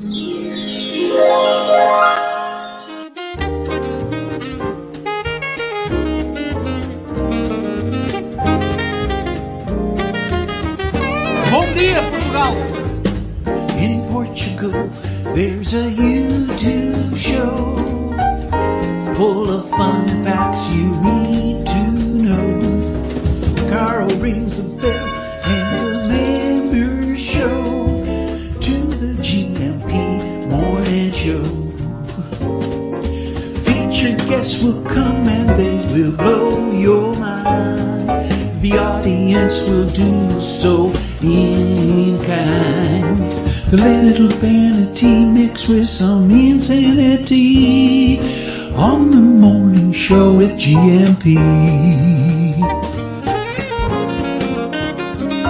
Bom dia, Portugal! In Portugal, there's a YouTube show full of fun facts you need to know. Carl rings the bell and the members show to the GMP morning show. Featured guests will come and they will blow your mind. The audience will do so in kind. The little vanity mixed with some insanity on the morning show with GMP.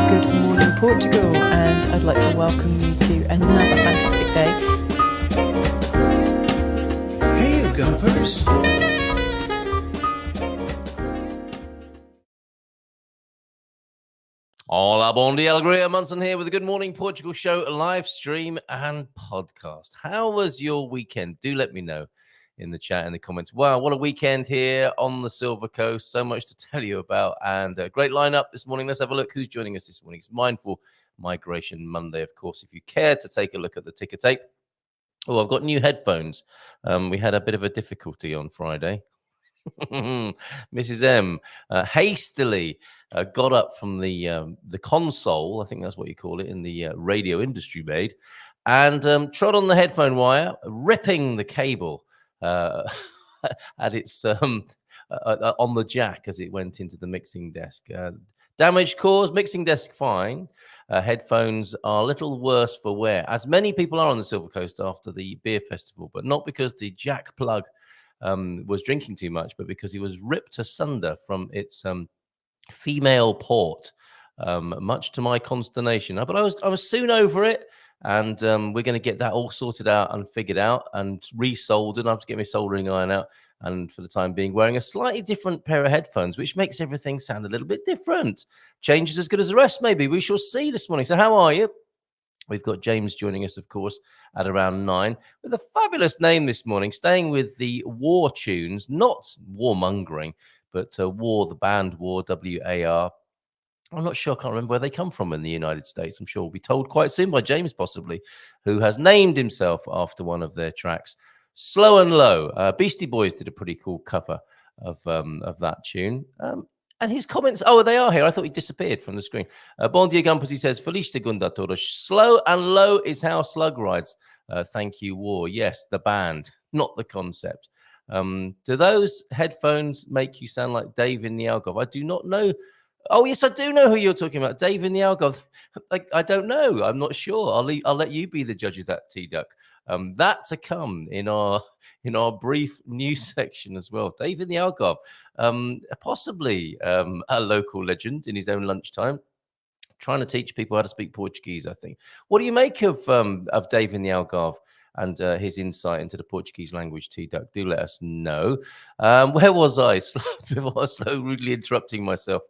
Good morning, Portugal, and I'd like to welcome you to another fantastic day. Hey, Gumpers. Hola, bon dia, Carl Munson here with the Good Morning Portugal show, live stream and podcast. How was your weekend? Do let me know in the chat, in the comments. Wow, what a weekend here on the Silver Coast. So much to tell you about, and a great lineup this morning. Let's have a look who's joining us this morning. It's Mindful Migration Monday, of course. If you care to take a look at the ticker tape. Oh, I've got new headphones. We had a bit of a difficulty on Friday. Mrs. M hastily got up from the console, I think that's what you call it in the radio industry made, and trod on the headphone wire, ripping the cable at its on the jack as it went into the mixing desk. Damage caused, mixing desk fine. Headphones are a little worse for wear, as many people are on the Silver Coast after the beer festival, but not because the jack plug was drinking too much, but because he was ripped asunder from its female port, much to my consternation. But I was soon over it, and we're going to get that all sorted out and figured out and resoldered. I have to get my soldering iron out, and for the time being, wearing a slightly different pair of headphones, which makes everything sound a little bit different. Change is as good as the rest, maybe. We shall see this morning. So how are you? We've got James joining us, of course, at around 9 with a fabulous name this morning, staying with the war tunes, not warmongering, but War, the band War, W-A-R. I'm not sure, I can't remember where they come from in the United States. I'm sure we'll be told quite soon by James, possibly, who has named himself after one of their tracks, Slow and Low. Beastie Boys did a pretty cool cover of that tune. And his comments, oh, they are here. I thought he disappeared from the screen. Bon dia, Gumpers, he says, Feliz segunda a todos. Slow and low is how slug rides. Thank you, War. Yes, the band, not the concept. Do those headphones make you sound like Dave in the Algarve? I do not know. Oh, yes, I do know who you're talking about. Dave in the Algarve. I don't know. I'm not sure. I'll let you be the judge of that, T-Duck. That to come in our brief news section as well. Dave in the Algarve, possibly a local legend in his own lunchtime, trying to teach people how to speak Portuguese, I think. What do you make of Dave in the Algarve and his insight into the Portuguese language, T-Duck? Do let us know. Where was I? Before I was rudely interrupting myself.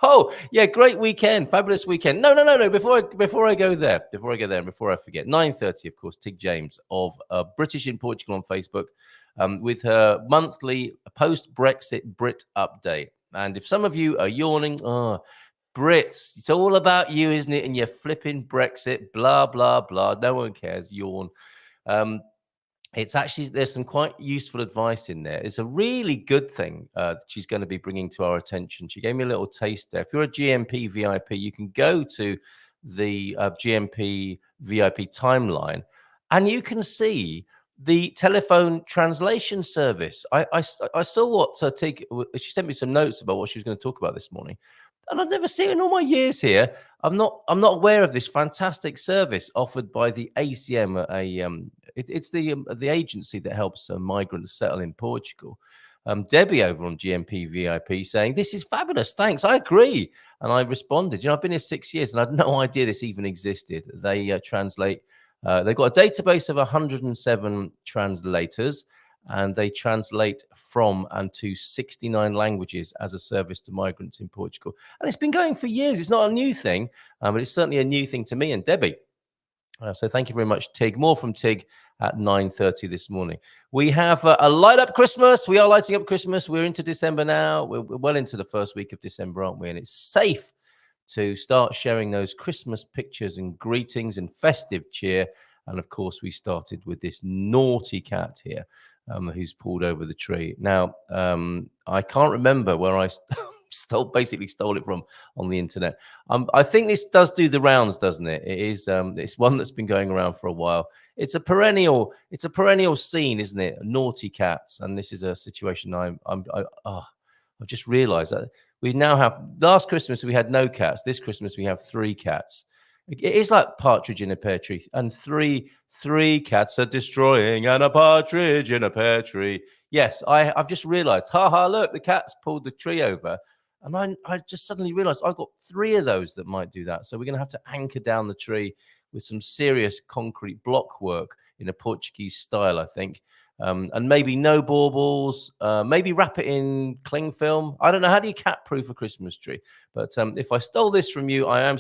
Oh, yeah, great weekend, fabulous weekend. No. Before I go there, and before I forget, 9:30, of course, Tig James of British in Portugal on Facebook with her monthly post-Brexit Brit update. And if some of you are yawning, Brits, it's all about you, isn't it? And you're flipping Brexit, blah, blah, blah. No one cares, yawn. It's actually, there's some quite useful advice in there. It's a really good thing she's going to be bringing to our attention. She gave me a little taste there. If you're a GMP VIP, you can go to the GMP VIP timeline and you can see the telephone translation service. I saw what Tig, she sent me some notes about what she was going to talk about this morning. And I've never seen it in all my years here. I'm not aware of this fantastic service offered by the ACM. It's the agency that helps migrants settle in Portugal. Debbie over on GMP VIP saying, this is fabulous, thanks, I agree. And I responded, I've been here 6 years and I had no idea this even existed. They translate, they've got a database of 107 translators, and they translate from and to 69 languages as a service to migrants in Portugal. And it's been going for years. It's not a new thing, but it's certainly a new thing to me and Debbie. So thank you very much, Tig. More from Tig at 9:30 this morning. We have a light up Christmas. We are lighting up Christmas. We're into December now. We're well into the first week of December, aren't we? And it's safe to start sharing those Christmas pictures and greetings and festive cheer. And of course, we started with this naughty cat here who's pulled over the tree. Now, I can't remember where I basically stole it from on the internet. I think this does do the rounds, doesn't it? It is. It's one that's been going around for a while. It's a perennial scene, isn't it? Naughty cats, and this is a situation I've just realised that we now have. Last Christmas we had no cats. This Christmas we have 3 cats. It is like partridge in a pear tree, and three cats are destroying, and a partridge in a pear tree. Yes, I've just realised. Look, the cat's pulled the tree over. And I just suddenly realized I've got 3 of those that might do that. So we're going to have to anchor down the tree with some serious concrete block work in a Portuguese style, I think. And maybe no baubles, maybe wrap it in cling film. I don't know. How do you cat-proof a Christmas tree? But if I stole this from you, I'm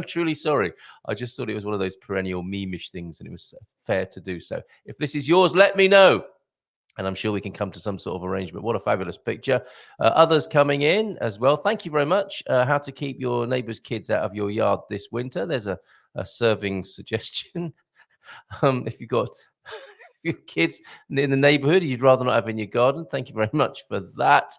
truly sorry. I just thought it was one of those perennial meme-ish things, and it was fair to do so. If this is yours, let me know. And I'm sure we can come to some sort of arrangement. What a fabulous picture. Others coming in as well. Thank you very much. How to keep your neighbour's kids out of your yard this winter. There's a serving suggestion. If you've got your kids in the neighbourhood you'd rather not have in your garden, thank you very much for that.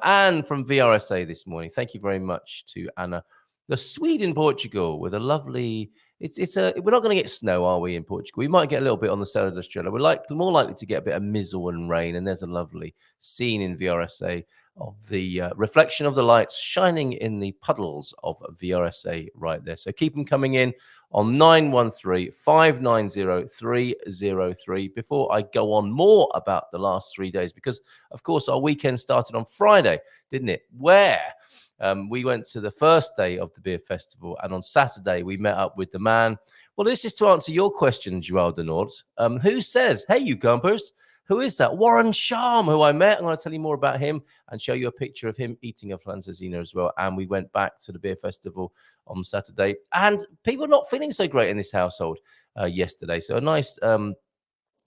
Anne from VRSA this morning. Thank you very much to Anna. The Sweden, Portugal, with a lovely... We're not going to get snow, are we, in Portugal? We might get a little bit on the Serra da Estrela. We're more likely to get a bit of mizzle and rain, and there's a lovely scene in VRSA of the reflection of the lights shining in the puddles of VRSA right there. So keep them coming in on 913-590-303 before I go on more about the last 3 days, because, of course, our weekend started on Friday, didn't it? Where... we went to the first day of the beer festival, and on Saturday we met up with the man. Well, this is to answer your question, Joao de Nord. Who says, hey, you gumpers, who is that? Warren Sharm, who I met. I'm going to tell you more about him and show you a picture of him eating a flanzazina as well. And we went back to the beer festival on Saturday, and people not feeling so great in this household yesterday. So a nice...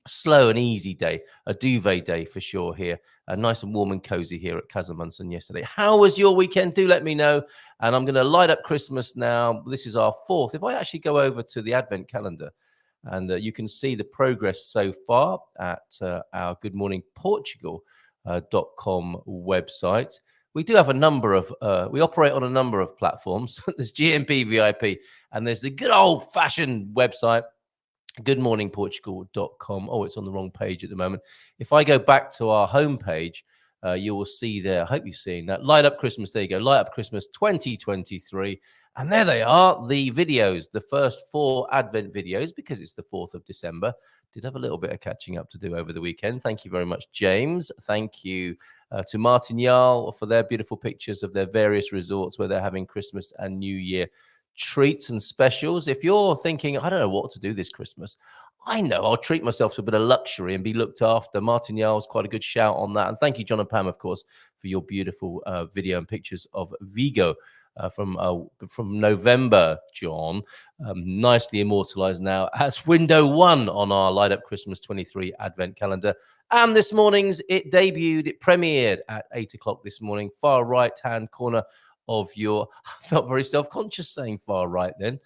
slow and easy day, a duvet day for sure here. Nice and warm and cozy here at Carl Munson yesterday. How was your weekend? Do let me know. And I'm going to light up Christmas now. This is our 4th. If I actually go over to the Advent calendar, and you can see the progress so far at our goodmorningportugal.com website. We do have a number of, we operate on a number of platforms. There's GMP VIP, and there's the good old-fashioned website, goodmorningportugal.com. Oh, it's on the wrong page at the moment. If I go back to our homepage, you will see there, I hope you're seeing that, Light Up Christmas. There you go, Light Up Christmas 2023. And there they are, the videos, the first 4 Advent videos, because it's the 4th of December. Did have a little bit of catching up to do over the weekend. Thank you very much, James. Thank you to Martin Jarl for their beautiful pictures of their various resorts where they're having Christmas and New Year treats and specials. If you're thinking, I don't know what to do this Christmas, I know I'll treat myself to a bit of luxury and be looked after. Martin Jarl's quite a good shout on that. And thank you, John and Pam, of course, for your beautiful video and pictures of Vigo from November, John. Nicely immortalized now as window 1 on our Light Up Christmas 23 Advent calendar. And this morning's, it premiered at 8 o'clock this morning, far right-hand corner of your... I felt very self-conscious saying far right then.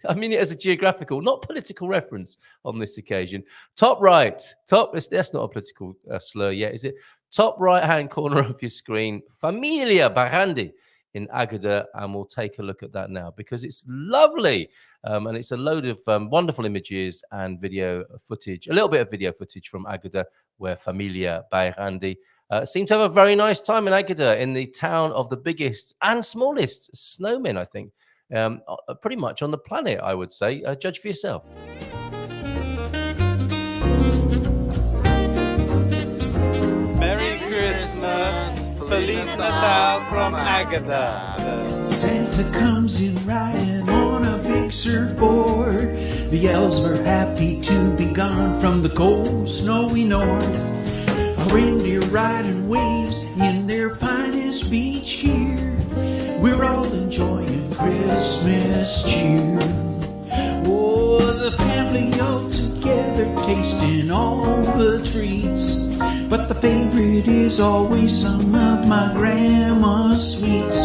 I mean it as a geographical, not political reference on this occasion. Top right, that's not a political slur yet, is it? Top right-hand corner of your screen, Familia Barrandi in Agadir, and we'll take a look at that now because it's lovely. And it's a load of wonderful images and video footage, a little bit of video footage from Agadir, where Familia Barrandi seem to have a very nice time in Agadir, in the town of the biggest and smallest snowmen, I think, pretty much on the planet, I would say. Judge for yourself. Merry Christmas, Feliz Natal from Agadir. Santa comes in riding on a big surfboard. The elves are happy to be gone from the cold, snowy north. A reindeer riding waves in their finest beach gear. We're all enjoying Christmas cheer. the family all together, tasting all the treats. But the favorite is always some of my grandma's sweets.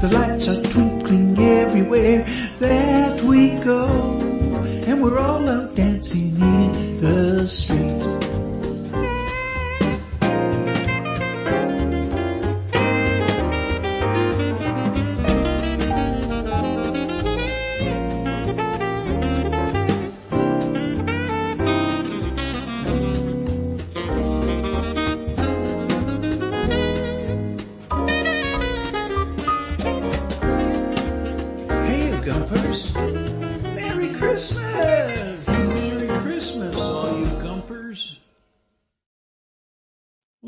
The lights are twinkling everywhere that we go, and we're all out dancing in the street.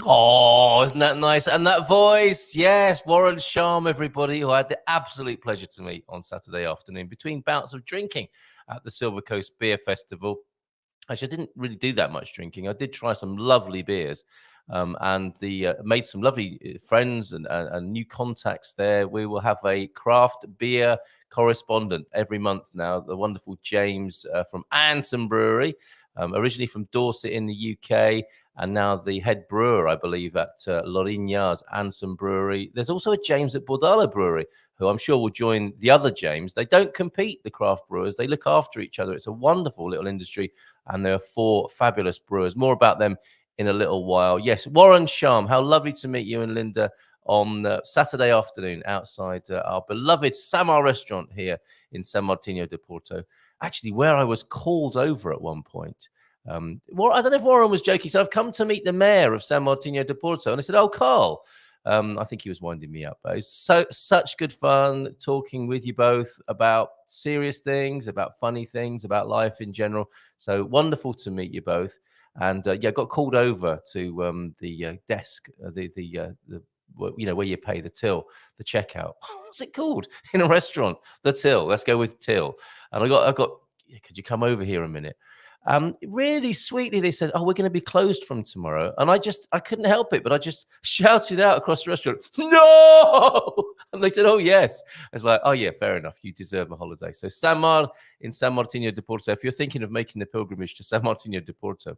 Oh, isn't that nice? And that voice, yes, Warren Sharm, everybody, who I had the absolute pleasure to meet on Saturday afternoon between bouts of drinking at the Silver Coast Beer Festival. Actually, I didn't really do that much drinking. I did try some lovely beers and made some lovely friends and new contacts there. We will have a craft beer correspondent every month now, the wonderful James from Anson Brewery, originally from Dorset in the UK, and now the head brewer, I believe, at Lorigna's Anson Brewery. There's also a James at Bordalo Brewery, who I'm sure will join the other James. They don't compete, the craft brewers. They look after each other. It's a wonderful little industry, and there are 4 fabulous brewers. More about them in a little while. Yes, Warren Sharm, how lovely to meet you and Linda on Saturday afternoon outside our beloved Samar restaurant here in San Martino de Porto. Actually, where I was called over at one point. Well, I don't know if Warren was joking. He said, I've come to meet the mayor of San Martino de Porto. And I said, oh, Carl. I think he was winding me up. But it's such good fun talking with you both about serious things, about funny things, about life in general. So wonderful to meet you both. And yeah, got called over to the desk, where you pay the till, the checkout. What's it called in a restaurant? The till. Let's go with till. And I got. Could you come over here a minute? Really sweetly, they said, oh, we're going to be closed from tomorrow. And I couldn't help it, but I just shouted out across the restaurant, no! And they said, oh, yes. I was like, oh, yeah, fair enough. You deserve a holiday. So Samar in San Martino de Porto, if you're thinking of making the pilgrimage to San Martino de Porto,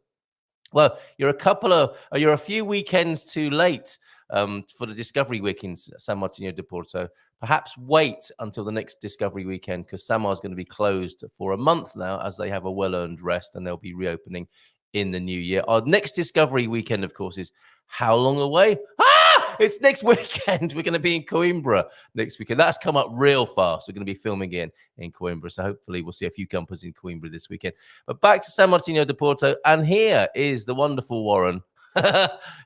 well, you're a few weekends too late for the Discovery Week in San Martino de Porto. Perhaps wait until the next Discovery Weekend, because Samar's going to be closed for a month now as they have a well-earned rest, and they'll be reopening in the new year. Our next Discovery Weekend, of course, is how long away? It's next weekend. We're going to be in Coimbra next weekend. That's come up real fast. We're going to be filming in Coimbra. So hopefully we'll see a few campers in Coimbra this weekend. But back to San Martino de Porto. And here is the wonderful Warren.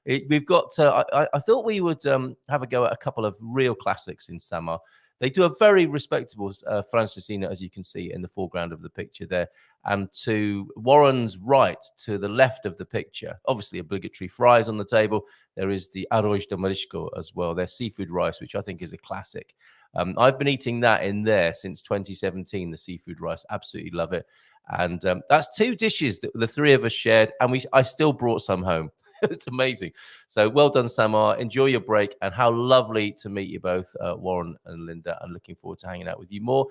We've got, I thought we would have a go at a couple of real classics in Samar. They do a very respectable Francesina, as you can see in the foreground of the picture there. And to Warren's right, to the left of the picture, obviously obligatory fries on the table. There is the arroz de marisco as well, their seafood rice, which I think is a classic. I've been eating that in there since 2017, the seafood rice. Absolutely love it. And that's 2 dishes that the 3 of us shared, and I still brought some home. It's amazing. So well done, Samar. Enjoy your break, and how lovely to meet you both, Warren and Linda. I'm looking forward to hanging out with you more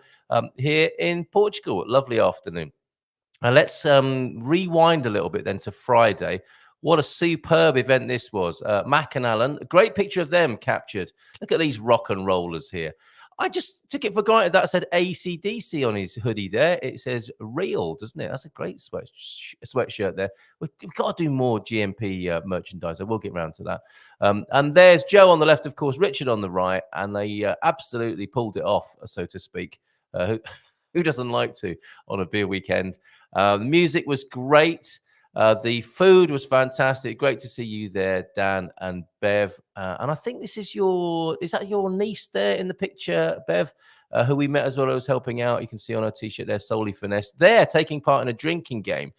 here in Portugal. Lovely afternoon. And let's rewind a little bit then to Friday. What a superb event this was. Mac and Alan, a great picture of them captured. Look at these rock and rollers here. I just took it for granted that said AC/DC on his hoodie there. It says real, doesn't it? That's a great sweatshirt there. We've got to do more GMP merchandise. I will get around to that. And there's Joe on the left, of course, Richard on the right, and they absolutely pulled it off, so to speak. Who doesn't like to on a beer weekend? The music was great. The food was fantastic. Great to see you there, Dan and Bev. And I think is that your niece there in the picture, Bev, who we met as well, who was helping out. You can see on her t-shirt there, Solely Finesse. They're taking part in a drinking game,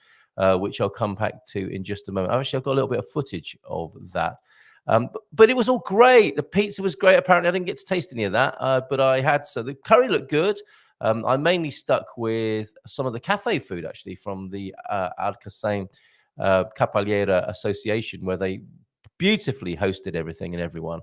which I'll come back to in just a moment. Actually, I've got a little bit of footage of that. But it was all great. The pizza was great. Apparently, I didn't get to taste any of that, but I had. So the curry looked good. I mainly stuck with some of the cafe food, actually, from the Alcacen Capaliera Association, where they beautifully hosted everything and everyone.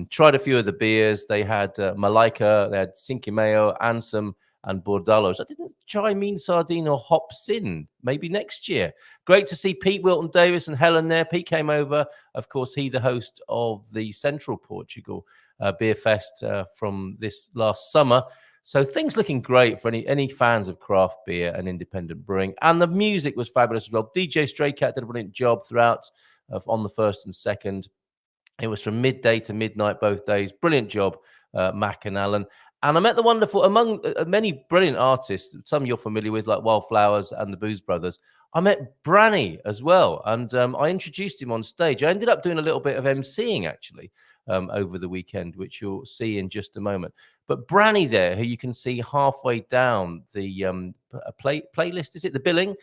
Tried a few of the beers. They had Malaika, they had Cinque Mayo, and some and Bordalos. I didn't try Mean Sardine or Hop Sin. Maybe next year. Great to see Pete Wilton Davis and Helen there. Pete came over. Of course, he the host of the Central Portugal Beer Fest from this last summer. So things looking great for any fans of craft beer and independent brewing. And the music was fabulous as well. DJ Stray Cat did a brilliant job throughout on the first and second. It was from midday to midnight both days. Brilliant job, Mac and Alan. And I met the wonderful, among many brilliant artists, some you're familiar with, like Wildflowers and the Booze Brothers. I met Branny as well, and I introduced him on stage. I ended up doing a little bit of emceeing, actually, over the weekend, which you'll see in just a moment. But Branny there, who you can see halfway down the playlist, is it? The billing?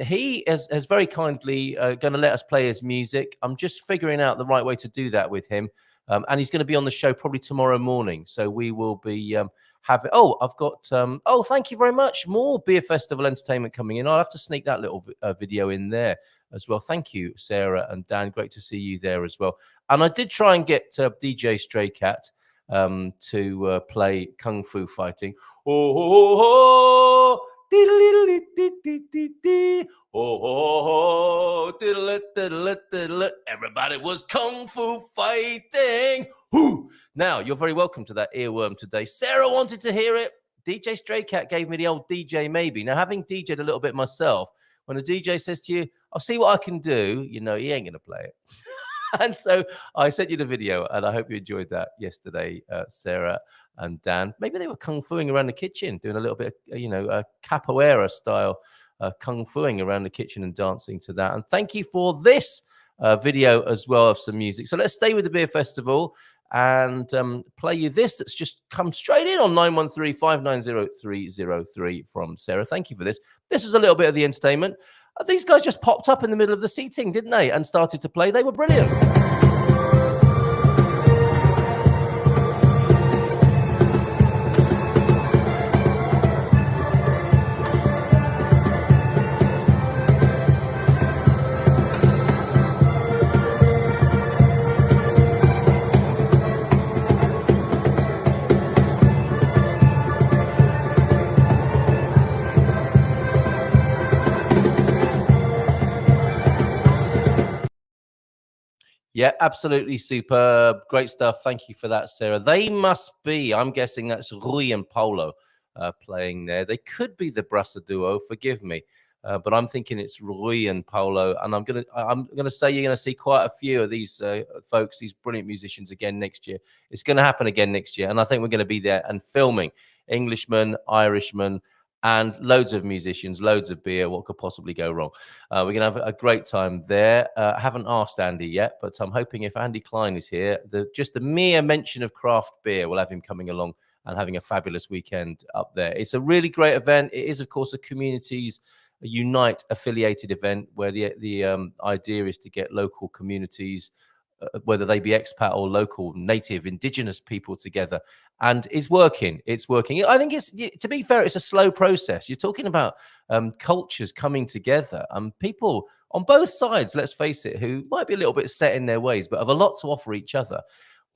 He has very kindly going to let us play his music. I'm just figuring out the right way to do that with him. And he's going to be on the show probably tomorrow morning. So we will be having... Oh, I've got... oh, thank you very much. More Beer Festival entertainment coming in. I'll have to sneak that little video in there as well. Thank you, Sarah and Dan. Great to see you there as well. And I did try and get DJ Stray Cat to play Kung Fu Fighting. Oh, oh, oh, oh, everybody was Kung Fu fighting. Now, you're very welcome to that earworm today. Sarah wanted to hear it. DJ Stray Cat gave me the old DJ maybe. Now, having DJ'd a little bit myself, when a DJ says to you, I'll see what I can do, you know, he ain't going to play it. And so I sent you the video, and I hope you enjoyed that yesterday, Sarah and Dan. Maybe they were kung fuing around the kitchen, doing a little bit of, you know, capoeira style kung fuing around the kitchen and dancing to that. And thank you for this video as well of some music. So let's stay with the Beer Festival and play you this that's just come straight in on 913-590-303 from Sarah. Thank you for this. This is a little bit of the entertainment. These guys just popped up in the middle of the seating, didn't they? And started to play. They were brilliant. Yeah, absolutely superb. Great stuff. Thank you for that, Sarah. They must be, I'm guessing that's Rui and Paulo playing there. They could be the Brasa duo, forgive me. But I'm thinking it's Rui and Paulo. And I'm gonna say you're gonna see quite a few of these folks, these brilliant musicians again next year. It's gonna happen again next year. And I think we're gonna be there and filming Englishmen, Irishmen, and loads of musicians, loads of beer. What could possibly go wrong? We're going to have a great time there. I haven't asked Andy yet, but I'm hoping if Andy Klein is here, just the mere mention of craft beer will have him coming along and having a fabulous weekend up there. It's a really great event. It is, of course, a Communities Unite affiliated event where the idea is to get local communities, whether they be expat or local, native, indigenous people together. And it's working. It's working. I think it's, to be fair, it's a slow process. You're talking about cultures coming together and people on both sides, let's face it, who might be a little bit set in their ways, but have a lot to offer each other.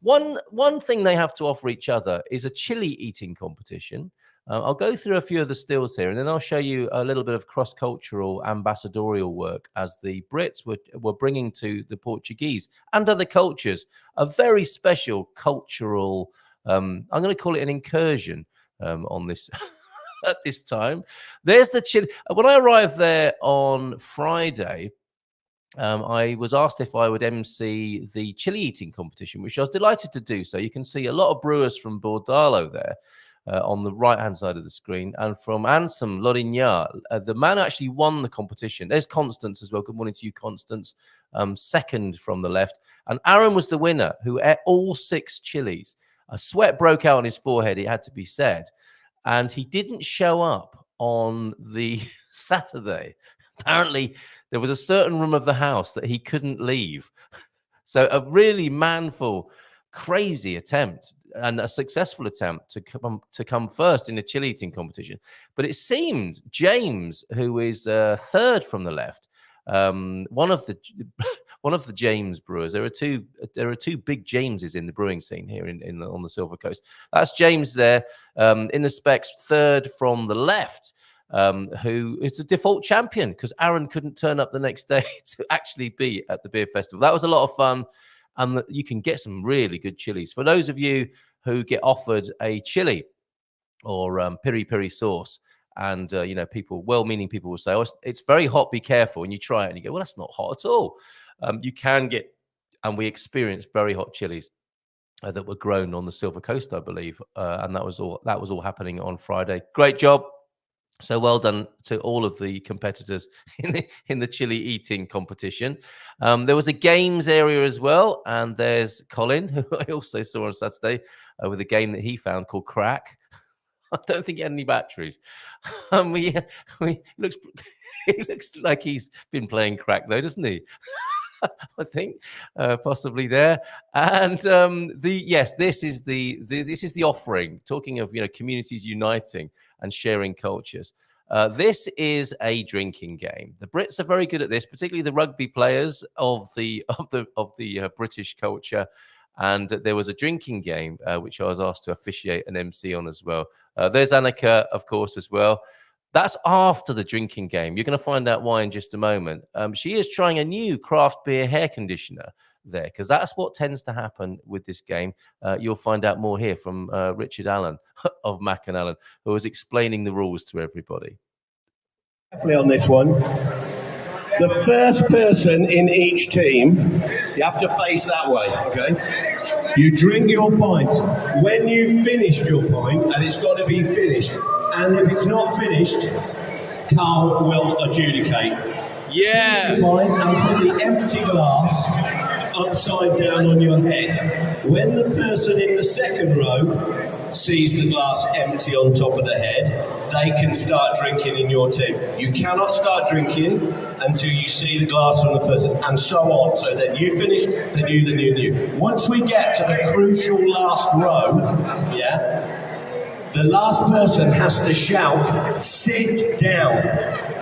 One thing they have to offer each other is a chili eating competition. I'll go through a few of the stills here, and then I'll show you a little bit of cross-cultural ambassadorial work as the Brits were bringing to the Portuguese and other cultures a very special cultural, I'm going to call it an incursion on this at this time. There's the chili. When I arrived there on Friday, I was asked if I would MC the chili eating competition, which I was delighted to do. So you can see a lot of brewers from Bordalo there. On the right-hand side of the screen, and from Ansem Lorigna, the man actually won the competition. There's Constance as well. Good morning to you, Constance. Second from the left. And Aaron was the winner, who ate all 6 chilies. A sweat broke out on his forehead, it had to be said. And he didn't show up on the Saturday. Apparently, there was a certain room of the house that he couldn't leave. So a really manful, crazy attempt, and a successful attempt to come first in the chili eating competition. But it seemed James, who is third from the left, one of one of the James brewers. There are two big Jameses in the brewing scene here on the Silver Coast. That's James there in the specs, third from the left. Who is the default champion because Aaron couldn't turn up the next day to actually be at the beer festival. That was a lot of fun, and you can get some really good chilies. For those of you who get offered a chili or piri piri sauce, and people, well-meaning people will say, "Oh, it's very hot. Be careful." And you try it, and you go, "Well, that's not hot at all." You can get, and we experienced very hot chilies that were grown on the Silver Coast, I believe, and that was all happening on Friday. Great job. So well done to all of the competitors in the chili eating competition. There was a games area as well, and there's Colin, who I also saw on Saturday with a game that he found called Crack. I don't think he had any batteries. He looks like he's been playing crack though, doesn't he? I think possibly there. And this is the offering. Talking of communities uniting and sharing cultures. This is a drinking game. The Brits are very good at this, particularly the rugby players of the British culture. And there was a drinking game which I was asked to officiate an MC on as well. There's Annika, of course, as well. That's after the drinking game. You're going to find out why in just a moment. She is trying a new craft beer hair conditioner there, because that's what tends to happen with this game. You'll find out more here from Richard Allen of Mac and Allen, who was explaining the rules to everybody. Definitely on this one. The first person in each team, you have to face that way, okay? You drink your pint. When you've finished your pint, and it's got to be finished, and if it's not finished, Carl will adjudicate. Yeah. Fine, and put the empty glass upside down on your head. When the person in the second row sees the glass empty on top of the head, they can start drinking in your team. You cannot start drinking until you see the glass on the person, and so on. So then you finish, then you. Once we get to the crucial last row, the last person has to shout, "Sit down,"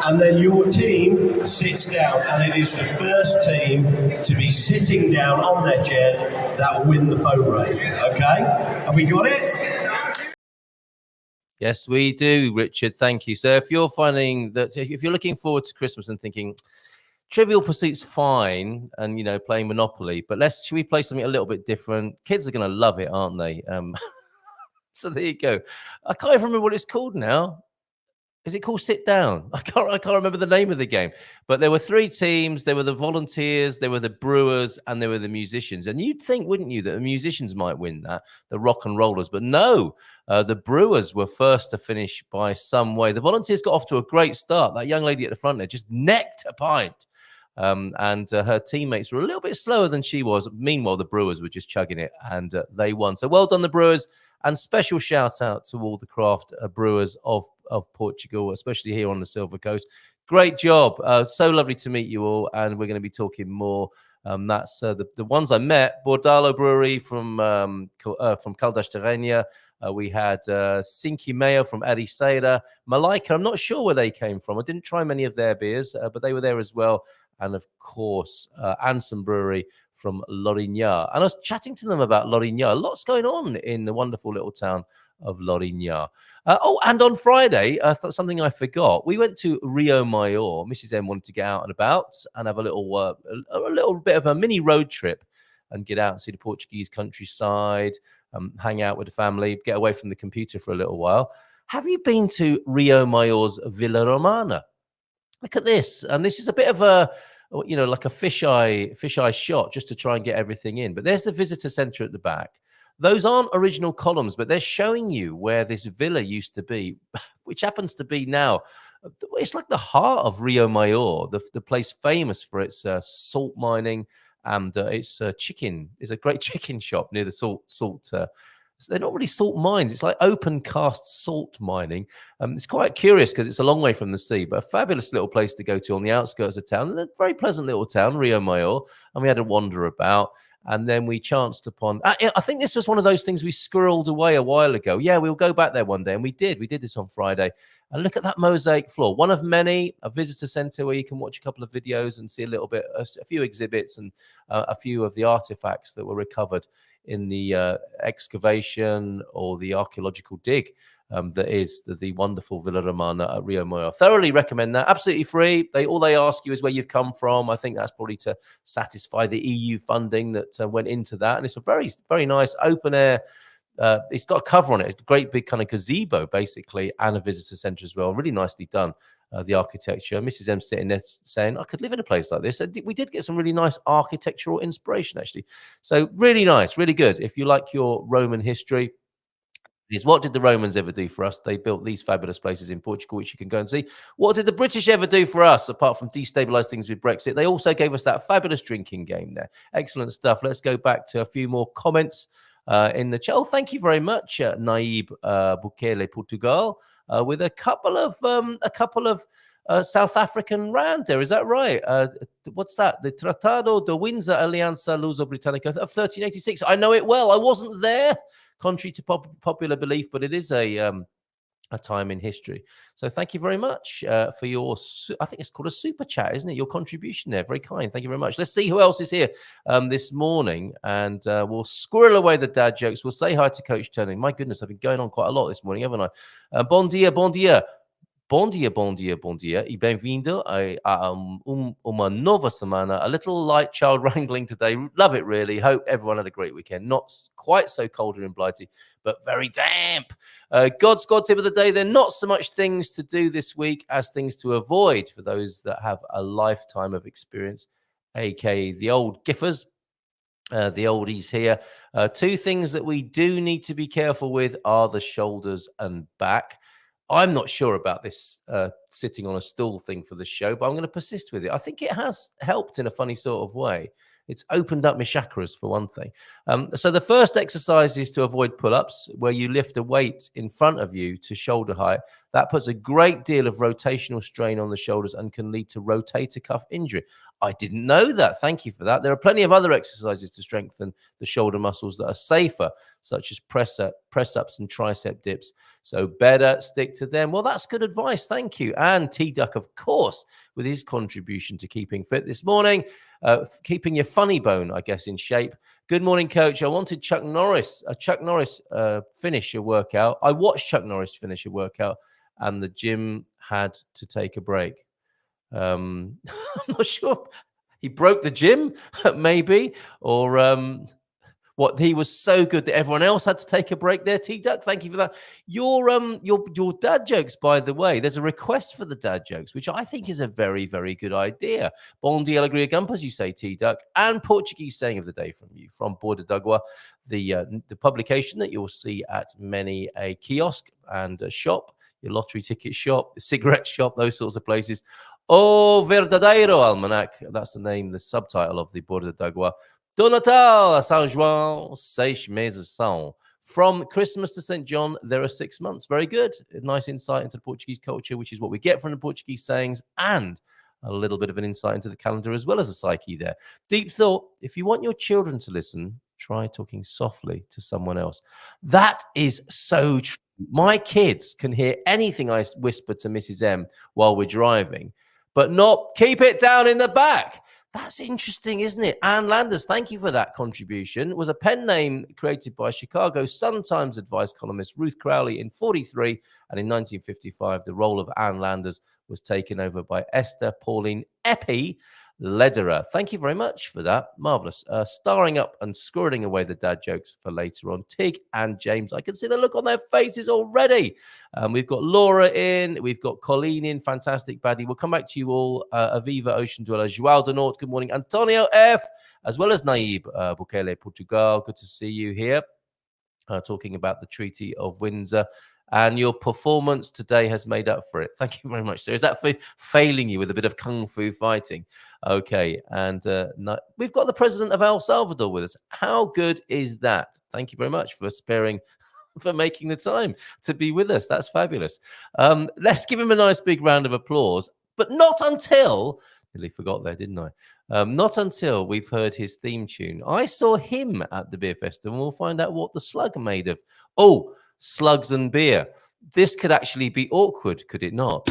and then your team sits down, and it is the first team to be sitting down on their chairs that win the boat race. Okay? Have we got it? Yes, we do, Richard. Thank you. So if you're finding that, if you're looking forward to Christmas and thinking, Trivial Pursuit's fine, and playing Monopoly, but should we play something a little bit different? Kids are going to love it, aren't they? So there you go. I can't even remember what it's called now. Is it called Sit Down? I can't remember the name of the game. But there were three teams. There were the volunteers, there were the brewers, and there were the musicians. And you'd think, wouldn't you, that the musicians might win that, the rock and rollers. But no, the brewers were first to finish by some way. The volunteers got off to a great start. That young lady at the front there just necked a pint. And her teammates were a little bit slower than she was. Meanwhile, the brewers were just chugging it, and they won. So well done, the brewers. And special shout out to all the craft brewers of Portugal, especially here on the Silver Coast. Great job. So lovely to meet you all. And we're going to be talking more. That's the ones I met. Bordalo Brewery from Caldas de Rainha. We had Cinque Mayo from Ericeira. Malaika, I'm not sure where they came from. I didn't try many of their beers, but they were there as well. And of course, Anson Brewery from Lourinhã. And I was chatting to them about Lourinhã. Lots going on in the wonderful little town of Lourinhã. And on Friday, something I forgot. We went to Rio Maior. Mrs. M wanted to get out and about and have a little bit of a mini road trip and get out and see the Portuguese countryside, hang out with the family, get away from the computer for a little while. Have you been to Rio Maior's Villa Romana? Look at this. And this is a bit of a, like a fisheye shot just to try and get everything in. But there's the visitor center at the back. Those aren't original columns, but they're showing you where this villa used to be, which happens to be now. It's like the heart of Rio Maior, the place famous for its salt mining and its chicken. It's a great chicken shop near the salt. So they're not really salt mines. It's like open cast salt mining. It's quite curious because it's a long way from the sea, but a fabulous little place to go to on the outskirts of town. And a very pleasant little town, Rio Maior. And we had a wander about. And then we chanced upon, I think this was one of those things we squirreled away a while ago. Yeah, we'll go back there one day. And we did. We did this on Friday. And look at that mosaic floor. One of many, a visitor center where you can watch a couple of videos and see a little bit, a few exhibits and a few of the artifacts that were recovered in the excavation or the archaeological dig that is the wonderful Villa Romana at Rio Moyo. Thoroughly recommend that. Absolutely free. All they ask you is where you've come from. I think that's probably to satisfy the EU funding that went into that. And it's a very, very nice open air. It's got a cover on it. It's a great big kind of gazebo, basically, and a visitor center as well. Really nicely done. The architecture. Mrs. M sitting there saying, I could live in a place like this. We did get some really nice architectural inspiration, actually. So really nice, really good. If you like your Roman history, what did the Romans ever do for us? They built these fabulous places in Portugal, which you can go and see. What did the British ever do for us, apart from destabilize things with Brexit? They also gave us that fabulous drinking game there. Excellent stuff. Let's go back to a few more comments in the chat. Oh, thank you very much, Naib Bukele, Portugal. With a couple of South African rand there. Is that right? What's that? The Tratado de Windsor Alianza Luso-Britannica of 1386. I know it well. I wasn't there, contrary to popular belief, but it is a time in history. So thank you very much for your, I think it's called a super chat, isn't it? Your contribution there. Very kind. Thank you very much. Let's see who else is here this morning, and we'll squirrel away the dad jokes. We'll say hi to Coach Tony. My goodness, I've been going on quite a lot this morning, haven't I? Bon dia, bon dia. Bom dia, bom dia, bom dia, e bem-vindo a uma nova semana. A little light child wrangling today. Love it, really. Hope everyone had a great weekend. Not quite so cold and blighty, but very damp. God's God tip of the day. There are not so much things to do this week as things to avoid for those that have a lifetime of experience, aka the old giffers. The oldies here. Two things that we do need to be careful with are the shoulders and back. I'm not sure about this sitting on a stool thing for the show, but I'm going to persist with it. I think it has helped in a funny sort of way. It's opened up my chakras, for one thing. So the first exercise is to avoid pull-ups, where you lift a weight in front of you to shoulder height. That puts a great deal of rotational strain on the shoulders and can lead to rotator cuff injury. I didn't know that. Thank you for that. There are plenty of other exercises to strengthen the shoulder muscles that are safer, such as press-ups and tricep dips. So better stick to them. Well, that's good advice. Thank you. And T-Duck, of course, with his contribution to keeping fit this morning, keeping your funny bone, I guess, in shape. Good morning, Coach. I wanted Chuck Norris finish a workout. I watched Chuck Norris finish a workout, and the gym had to take a break. I'm not sure. He broke the gym, maybe, or what? He was so good that everyone else had to take a break there. T-Duck, thank you for that. Your dad jokes, by the way. There's a request for the dad jokes, which I think is a very, very good idea. Bom dia, alegria, gumpas, you say, T-Duck, and Portuguese saying of the day from you, from Borda Dagua, the publication that you'll see at many a kiosk and a shop, your lottery ticket shop, cigarette shop, those sorts of places. O Verdadeiro Almanac, that's the name, the subtitle of the Borda Dagua. Do Natal a São João, 6 meses são. From Christmas to St. John, there are 6 months. Very good. A nice insight into the Portuguese culture, which is what we get from the Portuguese sayings, and a little bit of an insight into the calendar as well as the psyche there. Deep thought. If you want your children to listen, try talking softly to someone else. That is so true. My kids can hear anything I whisper to Mrs. M while we're driving, but not keep it down in the back. That's interesting, isn't it? Ann Landers, thank you for that contribution. It was a pen name created by Chicago Sun-Times advice columnist Ruth Crowley in 1943, and in 1955, the role of Ann Landers was taken over by Esther Pauline Eppie Lederer. Thank you very much for that. Marvelous. Starring up and squirreling away the dad jokes for later on. Tig and James, I can see the look on their faces already. We've got Laura in. We've got Colleen in. Fantastic, Baddy. We'll come back to you all. Aviva Ocean Dweller, João de Norte. Good morning. Antonio F., as well as Naib Bukele, Portugal. Good to see you here. Talking about the Treaty of Windsor. And your performance today has made up for it. Thank you very much, sir. Is that for failing you with a bit of kung fu fighting? Okay. And we've got the president of El Salvador with us. How good is that? Thank you very much for making the time to be with us. That's fabulous. Let's give him a nice big round of applause, but not until... Nearly forgot there, didn't I? Not until we've heard his theme tune. I saw him at the beer festival. We'll find out what the slug are made of. Oh, slugs and beer. This could actually be awkward, could it not?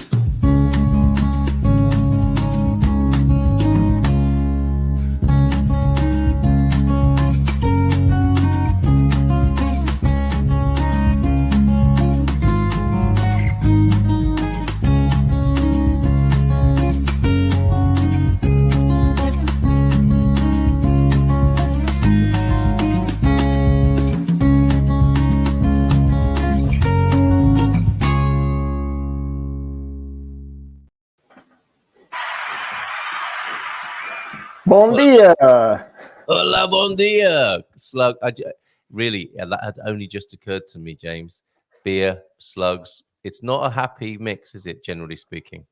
Bon dia. Hola, bon dia. Slug. Really, that had only just occurred to me, James. Beer, slugs. It's not a happy mix, is it, generally speaking?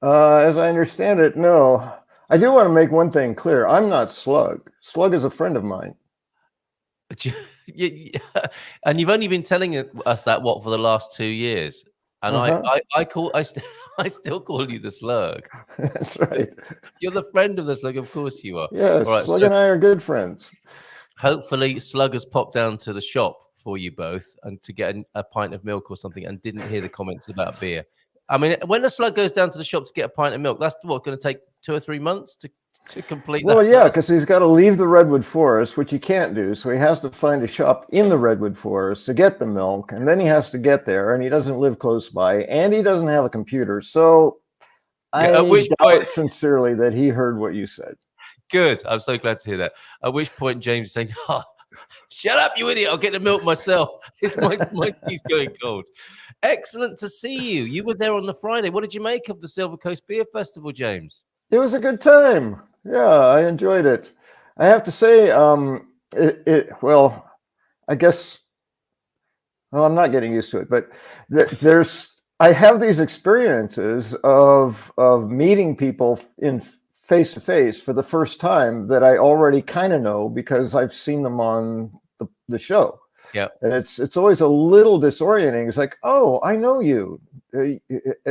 As I understand it, no. I do want to make one thing clear. I'm not Slug. Slug is a friend of mine. And you've only been telling us that, what, for the last 2 years? And I still call you the slug. That's right. You're the friend of the slug, of course you are. Yes, right, Slug and I are good friends. Hopefully, Slug has popped down to the shop for you both and to get a pint of milk or something, and didn't hear the comments about beer. I mean, when the slug goes down to the shop to get a pint of milk, that's what, going to take 2 or 3 months to complete that? Well, yeah, because he's got to leave the redwood forest, which he can't do. So he has to find a shop in the redwood forest to get the milk. And then he has to get there, and he doesn't live close by, and he doesn't have a computer. So I doubt sincerely that he heard what you said. Good. I'm so glad to hear that. At which point James is saying, oh, shut up, you idiot. I'll get the milk myself. My tea's going cold. Excellent to see you. You were there on the Friday. What did you make of the Silver Coast Beer Festival, James? It was a good time. Yeah, I enjoyed it. I have to say, well, I guess, well, I'm not getting used to it, but I have these experiences of meeting people in face to face for the first time that I already kind of know because I've seen them on the show. Yeah, and it's always a little disorienting. It's like, oh, I know you.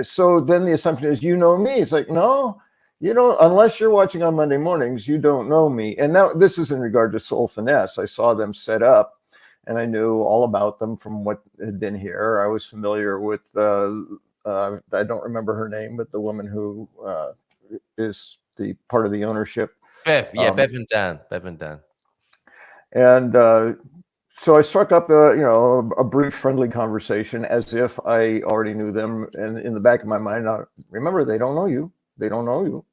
So then the assumption is, you know me. It's like, no, you don't, unless you're watching on Monday mornings, you don't know me. And now this is in regard to Soul Finesse. I saw them set up, and I knew all about them from what had been here. I was familiar with I don't remember her name, but the woman who is the part of the ownership. Bev and Dan. And so I struck up a brief friendly conversation as if I already knew them. And in the back of my mind, remember, they don't know you. They don't know you.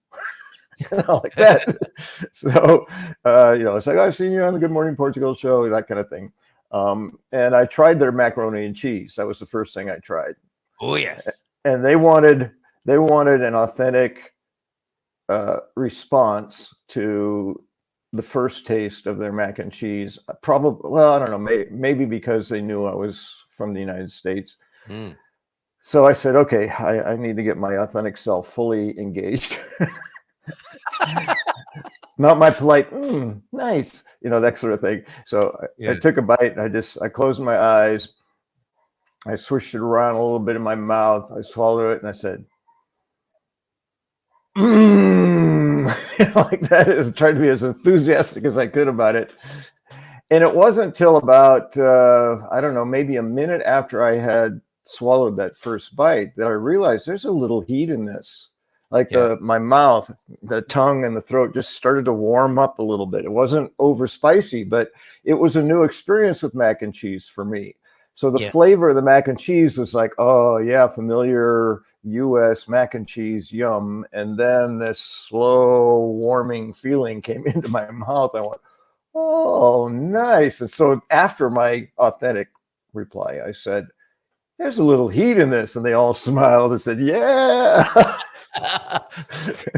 Like that. So, it's like, I've seen you on the Good Morning Portugal show, that kind of thing. And I tried their macaroni and cheese. That was the first thing I tried. Oh, yes. And they wanted an authentic response to the first taste of their mac and cheese. Probably, well, I don't know, maybe because they knew I was from the United States. Mm. So I said, okay, I need to get my authentic self fully engaged. Not my polite, nice, that sort of thing. So I took a bite, and I closed my eyes. I swished it around a little bit in my mouth. I swallowed it, and I said, like that. I tried to be as enthusiastic as I could about it. And it wasn't till about, I don't know, maybe a minute after I had swallowed that first bite that I realized there's a little heat in this. Like my mouth, the tongue, and the throat just started to warm up a little bit. It wasn't over spicy, but it was a new experience with mac and cheese for me. So the flavor of the mac and cheese was like, oh yeah, familiar U.S. mac and cheese, yum. And then this slow warming feeling came into my mouth. I went, oh, nice. And so after my authentic reply, I said, there's a little heat in this. And they all smiled and said, yeah.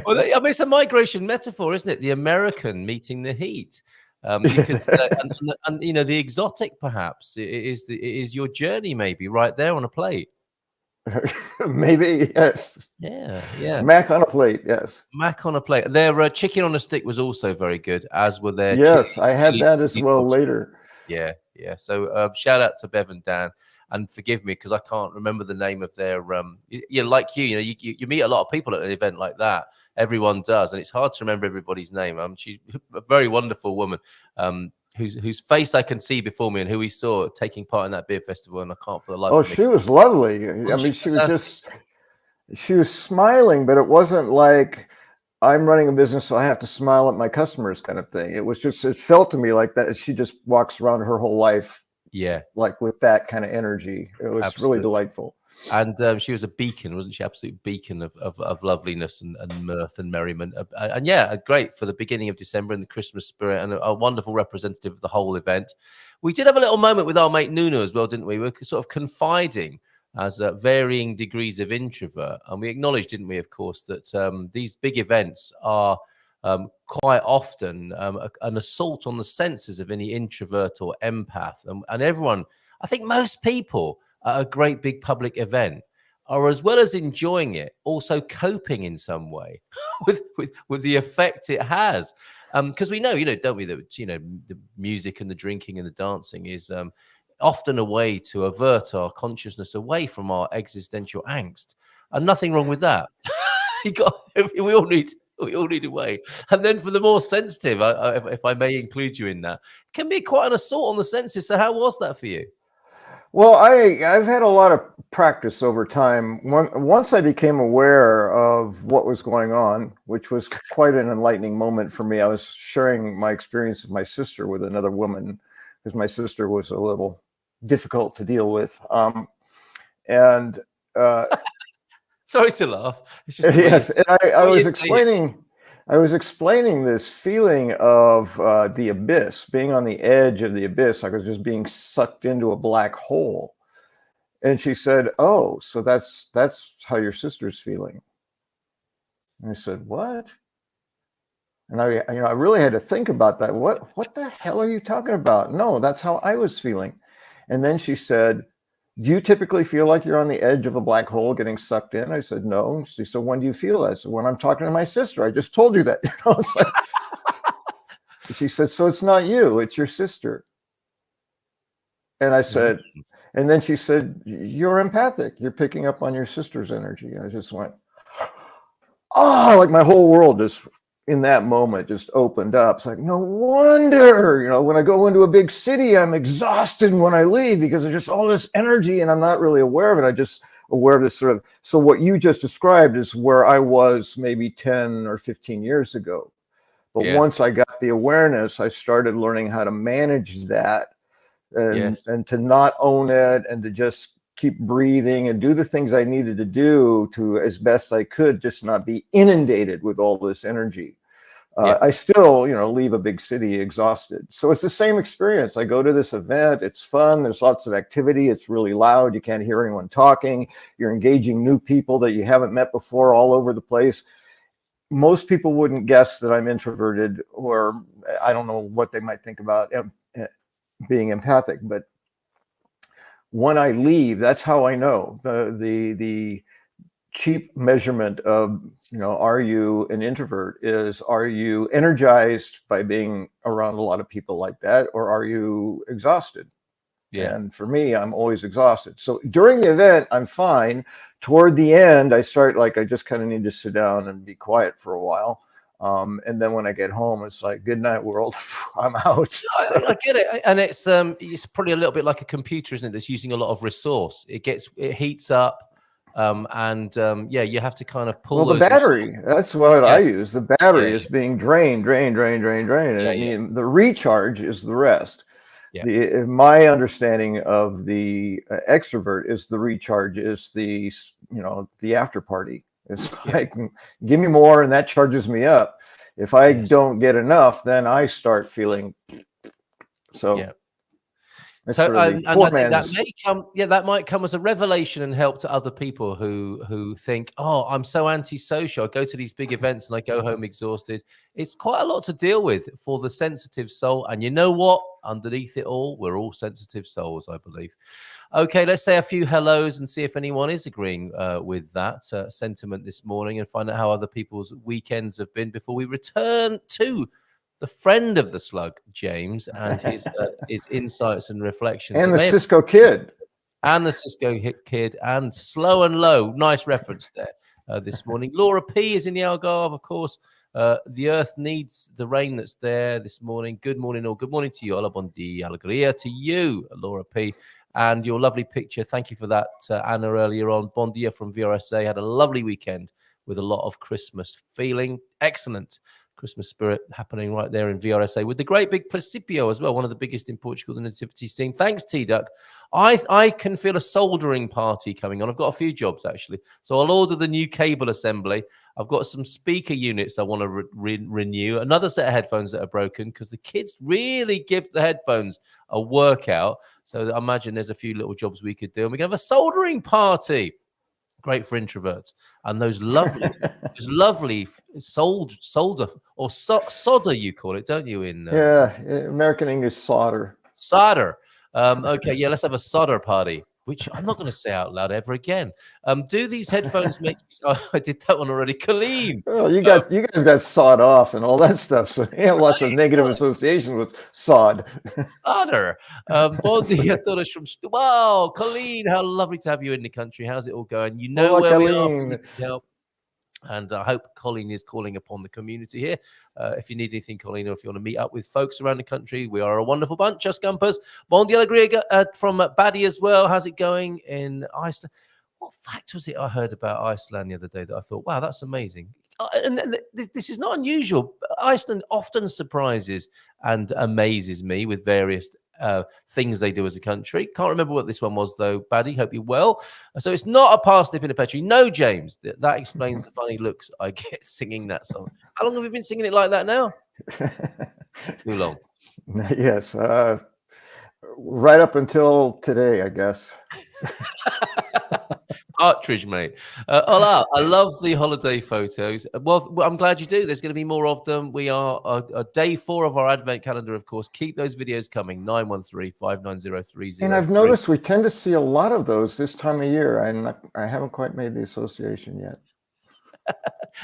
Well, I mean, it's a migration metaphor, isn't it? The American meeting the heat. You could say, and the exotic perhaps is your journey, maybe right there on a plate. Maybe, yes. Yeah. Mac on a plate, yes. Mac on a plate. Their chicken on a stick was also very good, as were their. Yes, I had that as well later. Yeah. So shout out to Bev and Dan. and forgive me because I can't remember the name of their like you meet a lot of people at an event like that. Everyone does, and it's hard to remember everybody's name. She's a very wonderful woman. Whose face I can see before me, and who we saw taking part in that beer festival, and I can't for the life of me. She was lovely. I mean, she was smiling, but it wasn't like I'm running a business, so I have to smile at my customers kind of thing. It was just, it felt to me like that. She just walks around her whole life. Yeah. Like with that kind of energy. It was really delightful. And she was a beacon, wasn't she? Absolute beacon of loveliness and mirth and merriment. And yeah, great for the beginning of December and the Christmas spirit, and a wonderful representative of the whole event. We did have a little moment with our mate Nuno as well, didn't we? We were sort of confiding as varying degrees of introvert. And we acknowledged, didn't we, of course, that these big events are quite often an assault on the senses of any introvert or empath. And everyone, I think most people at a great big public event are, as well as enjoying it, also coping in some way with the effect it has. Because we know, don't we, that, the music and the drinking and the dancing is often a way to avert our consciousness away from our existential angst. And nothing wrong with that. We all need a way. And then for the more sensitive, if I may include you in that, it can be quite an assault on the senses. So how was that for you? Well, I've had a lot of practice over time. Once I became aware of what was going on, which was quite an enlightening moment for me. I was sharing my experience of my sister with another woman, because my sister was a little difficult to deal with. Sorry to laugh. It's just yes, and I was explaining this feeling of the abyss, being on the edge of the abyss. I was just being sucked into a black hole. And she said, "Oh, so that's how your sister's feeling." And I said, "What?" And I really had to think about that. What the hell are you talking about? No, that's how I was feeling. And then she said, "Do you typically feel like you're on the edge of a black hole getting sucked in?" I said, "No." She said, "So when do you feel that?" I said, "When I'm talking to my sister. I just told you that." It's like, she said, "So it's not you, it's your sister." And I said, and then she said, "You're empathic. You're picking up on your sister's energy." I just went, oh, like my whole world just in that moment just opened up. It's like, no wonder, when I go into a big city, I'm exhausted when I leave because there's just all this energy and I'm not really aware of it. I just aware of this sort of, so what you just described is where I was maybe 10 or 15 years ago. But once I got the awareness, I started learning how to manage that and to not own it and to just keep breathing and do the things I needed to do to, as best I could, just not be inundated with all this energy. I still, leave a big city exhausted. So it's the same experience. I go to this event. It's fun. There's lots of activity. It's really loud. You can't hear anyone talking. You're engaging new people that you haven't met before all over the place. Most people wouldn't guess that I'm introverted, or I don't know what they might think about being empathic, but when I leave, that's how I know. The cheap measurement of, are you an introvert is, are you energized by being around a lot of people like that, or are you exhausted? And for me, I'm always exhausted. So during the event, I'm fine. Toward the end, I start I just kind of need to sit down and be quiet for a while. And then when I get home, it's like, good night, world. I'm out. I get it. And it's probably a little bit like a computer, isn't it? That's using a lot of resource. It heats up. You have to kind of pull. Well, the battery, that's what I use. The battery is being drained. And the recharge is the rest. My understanding of the extrovert is the recharge is the after party. It's like, give me more, and that charges me up. If I don't get enough, then I start feeling so. So I think that might come as a revelation and help to other people who think, oh, I'm so antisocial. I go to these big events and I go home exhausted. It's quite a lot to deal with for the sensitive soul. And you know what? Underneath it all, we're all sensitive souls, I believe. Okay, let's say a few hellos and see if anyone is agreeing with that sentiment this morning, and find out how other people's weekends have been before we return to the friend of the slug, James, and his insights and reflections. And the Cisco Kid. and the Cisco Hit Kid, and Slow and Low. Nice reference there this morning. Laura P is in the Algarve, of course. The earth needs the rain that's there this morning. Good morning, all. Good morning to you. Hola, bon dia, alegria to you, Laura P. And your lovely picture. Thank you for that, Anna, earlier on. Bon dia from VRSA. Had a lovely weekend with a lot of Christmas feeling. Excellent Christmas spirit happening right there in VRSA with the great big Principio as well, one of the biggest in Portugal, the nativity scene. Thanks, T-Duck. I can feel a soldering party coming on. I've got a few jobs, actually. So I'll order the new cable assembly. I've got some speaker units I want to renew. Another set of headphones that are broken because the kids really give the headphones a workout. So I imagine there's a few little jobs we could do. And we can have a soldering party. Great for introverts. And those lovely solder or solder, you call it, don't you? In American English solder. Solder. Okay, yeah, let's have a solder party, which I'm not going to say out loud ever again. Do these headphones make? Oh, I did that one already. Colleen. Oh, you guys got sawed off and all that stuff. So you have lots of negative association with sod. Solder. Bon dia, todos from. Wow, Colleen, how lovely to have you in the country. How's it all going? You know where Colleen. we are. Help. And I hope Colleen is calling upon the community here. If you need anything, Colleen, or if you want to meet up with folks around the country, we are a wonderful bunch, us Gumpers. Bon dia, alegria from Baddy as well. How's it going in Iceland? What fact was it I heard about Iceland the other day that I thought, wow, that's amazing? And this is not unusual. Iceland often surprises and amazes me with various things they do as a country. Can't remember what this one was, though. Baddy, hope you're well. So it's not a parsnip in a petri. No, James. That explains the funny looks I get singing that song. How long have you been singing it like that now? Too long. Yes. Right up until today, I guess. Partridge, mate. Hola, I love the holiday photos. Well, I'm glad you do. There's going to be more of them. We are a day 4 of our advent calendar, of course. Keep those videos coming. 913-590-303. And I've noticed we tend to see a lot of those this time of year. I haven't quite made the association yet.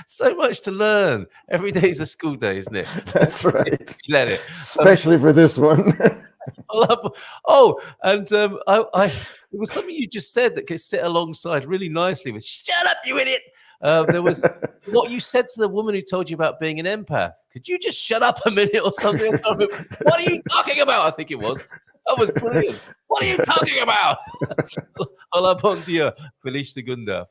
So much to learn. Every day is a school day, isn't it? That's right. Let it. Especially for this one. Oh, and it was something you just said that could sit alongside really nicely with "Shut up, you idiot." There was what you said to the woman who told you about being an empath. Could you just shut up a minute or something? What are you talking about? I think it was. That was brilliant. What are you talking about? Hola, bon dia. Feliz segunda.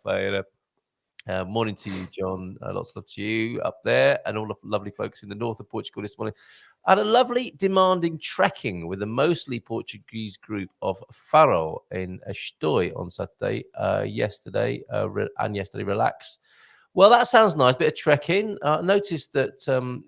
Morning to you, John. Lots of love to you up there and all the lovely folks in the north of Portugal this morning. I had a lovely, demanding trekking with a mostly Portuguese group of Faro in Estoril on Saturday. Yesterday, relax. Well, that sounds nice. Bit of trekking. Noticed that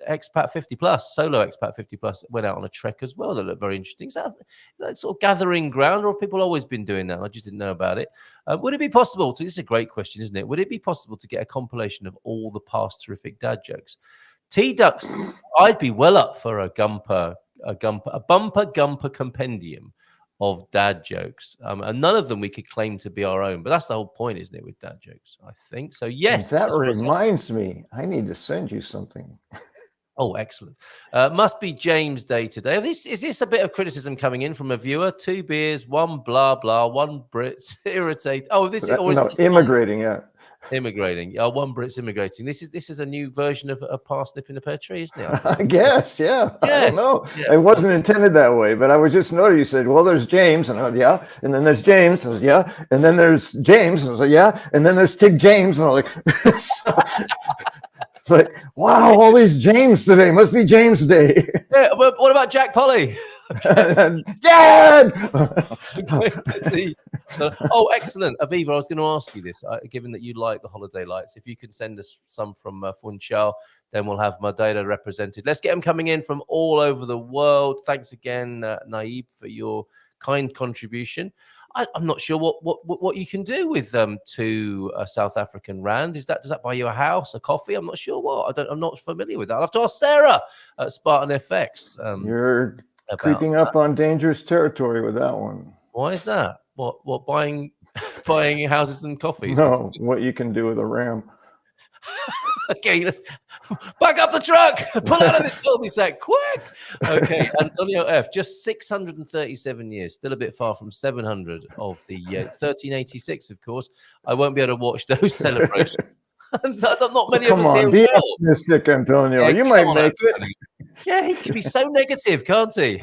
Expat 50 Plus, solo Expat 50 Plus, went out on a trek as well. That looked very interesting. Is that sort of gathering ground, or have people always been doing that? I just didn't know about it. Would it be possible to? This is a great question, isn't it? Would it be possible to get a compilation of all the past terrific dad jokes? T-Ducks, I'd be well up for a bumper Gumper compendium of dad jokes, and none of them we could claim to be our own, but that's the whole point, isn't it, with dad jokes, I think so. Yes, that reminds me, I need to send you something. Oh, excellent. Must be James Day today. Is this a bit of criticism coming in from a viewer? 2 beers, 1 blah blah, 1 Brits irritate. Oh, immigrating. Yeah, immigrating. 1 Brits immigrating. This is a new version of a parsnip in a pear tree, isn't it? I guess. Yeah. Yes. I don't know. Yeah. It wasn't intended that way, but I was just noticing. You said, "Well, there's James," and I was, yeah, and then there's James, and I was, yeah, and then there's James, and I was like, yeah, and then there's Tig James, and I'm like. It's like, wow, all these James today. Must be James Day. Yeah, well, what about Jack Polly? Dad! See. Oh, excellent. Aviva, I was going to ask you this. Given that you like the holiday lights, if you can send us some from Funchal, then we'll have Madeira represented. Let's get them coming in from all over the world. Thanks again, Naib, for your kind contribution. I'm not sure what you can do with 2 South African rand. Does that buy you a house, a coffee? I'm not sure what. I'm not familiar with that. I'll have to ask Sarah at Spartan FX. You're creeping up on dangerous territory with that one. Why is that? What buying houses and coffees? No, what you can do with a ram. Okay, Back up the truck. Pull out of this cul-de-sac, quick. Okay, Antonio F. Just 637 years, still a bit far from 700 of the 1386, of course. I won't be able to watch those celebrations. Not many Come of us on, here be will. optimistic, Antonio. Yeah, You come might on, make it. Antonio. Yeah, he can be so negative, can't he?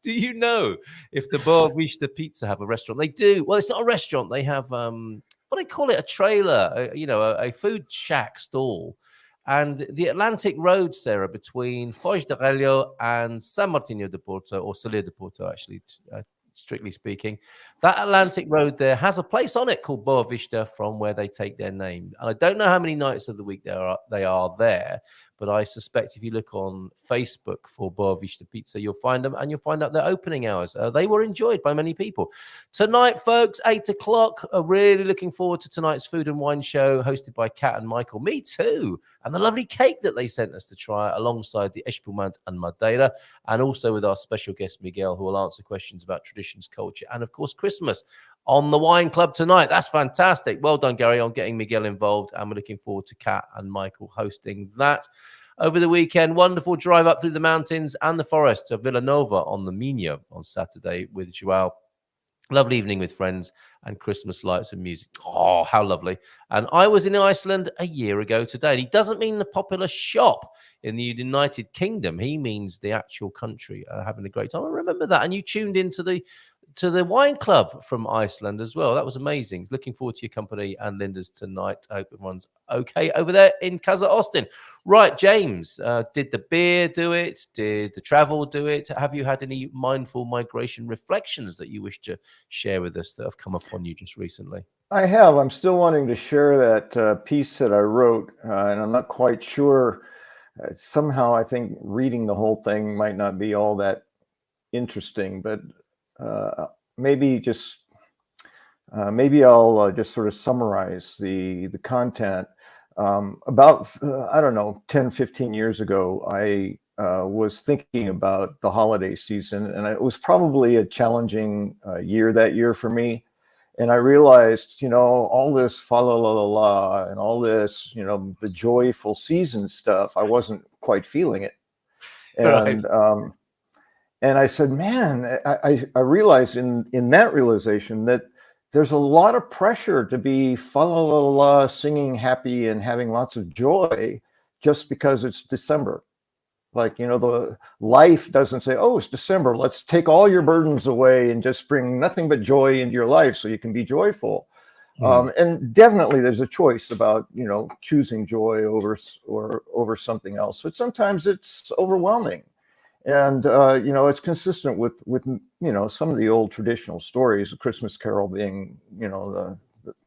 Do you know if the Boa Vista Pizza have a restaurant? They do. Well, it's not a restaurant. They have what do they call it? A trailer, a food shack stall. And the Atlantic Road, Sarah, between Foz de Relho and San Martinho de Porto, or Salir de Porto, actually, strictly speaking, that Atlantic Road there has a place on it called Boa Vista, from where they take their name. And I don't know how many nights of the week they are there, but I suspect if you look on Facebook for Boa Vista Pizza, you'll find them, and you'll find out their opening hours. They were enjoyed by many people. Tonight, folks, 8 o'clock. Really looking forward to tonight's food and wine show hosted by Kat and Michael. Me too. And the lovely cake that they sent us to try alongside the Espumante and Madeira, and also with our special guest, Miguel, who will answer questions about traditions, culture, and of course, Christmas on the Wine Club tonight. That's fantastic. Well done, Gary, on getting Miguel involved. And we're looking forward to Kat and Michael hosting that. Over the weekend, wonderful drive up through the mountains and the forest to Villanova on the Minho on Saturday with Joao. Lovely evening with friends and Christmas lights and music. Oh, how lovely. And I was in Iceland a year ago today. And he doesn't mean the popular shop in the United Kingdom. He means the actual country having a great time. I remember that. And you tuned into the Wine Club from Iceland as well. That was amazing. Looking forward to your company and Linda's tonight. I hope everyone's okay over there in Casa Austin. Right, James, did the beer do it? Did the travel do it? Have you had any mindful migration reflections that you wish to share with us that have come upon you just recently? I have. I'm still wanting to share that piece that I wrote, and I'm not quite sure. Somehow I think reading the whole thing might not be all that interesting, but maybe I'll just sort of summarize the content. About, I don't know, 10, 15 years ago, I was thinking about the holiday season, and it was probably a challenging year that year for me. And I realized, all this fa la la la la and all this, the joyful season stuff, I wasn't quite feeling it. And right. And I said, man, I realized in that realization that there's a lot of pressure to be fa la la la, singing happy and having lots of joy just because it's December. Like, the life doesn't say, oh, it's December, let's take all your burdens away and just bring nothing but joy into your life so you can be joyful. And definitely there's a choice about, choosing joy over something else. But sometimes it's overwhelming. And, it's consistent with some of the old traditional stories, A Christmas Carol being,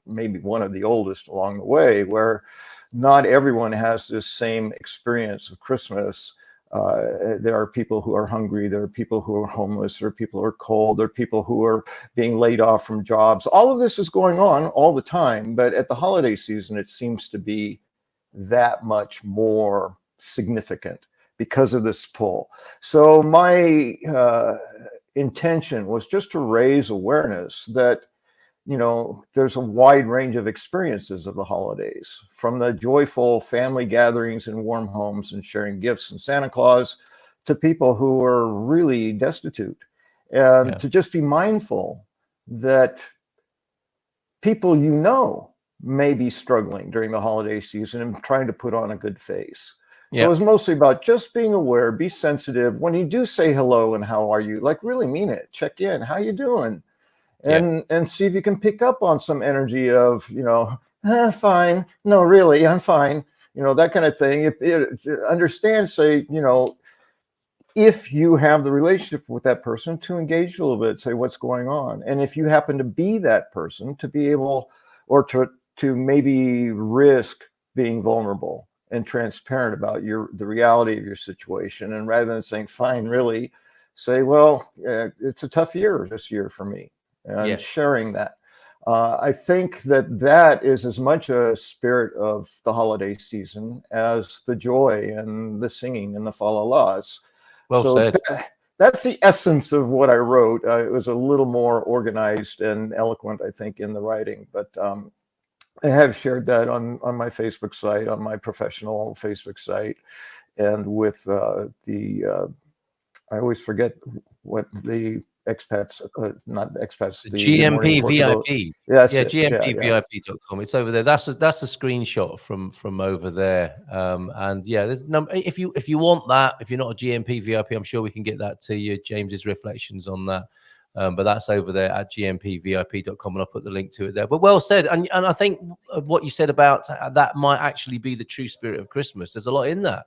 maybe one of the oldest along the way, where not everyone has this same experience of Christmas. There are people who are hungry. There are people who are homeless. There are people who are cold. There are people who are being laid off from jobs. All of this is going on all the time. But at the holiday season, it seems to be that much more significant because of this pull. So my intention was just to raise awareness that, there's a wide range of experiences of the holidays, from the joyful family gatherings in warm homes and sharing gifts and Santa Claus to people who are really destitute. And to just be mindful that people may be struggling during the holiday season and trying to put on a good face. So it was mostly about just being aware, be sensitive. When you do say hello and how are you, like really mean it. Check in. How you doing? And see if you can pick up on some energy of, fine. No, really, I'm fine. That kind of thing. Understand, say, if you have the relationship with that person, to engage a little bit, say what's going on. And if you happen to be that person, to be able, or to maybe risk being vulnerable and transparent about the reality of your situation. And rather than saying, fine, really, say, well, it's a tough year this year for me. And sharing that. I think that is as much a spirit of the holiday season as the joy and the singing and the fa la las. Well said. That's the essence of what I wrote. It was a little more organized and eloquent, I think, in the writing. But I have shared that on my Facebook site, on my professional Facebook site, and with I always forget what the expats, not expats, the GMP Portugal. VIP. Yes, Yeah, yeah, GMPVIP.com. It's over there. That's a screenshot from over there. And yeah, there's if you want that, if you're not a GMP VIP, I'm sure we can get that to you. James's reflections on that. But that's over there at gmpvip.com, and I'll put the link to it there. But well said. And I think what you said about that might actually be the true spirit of Christmas. There's a lot in that.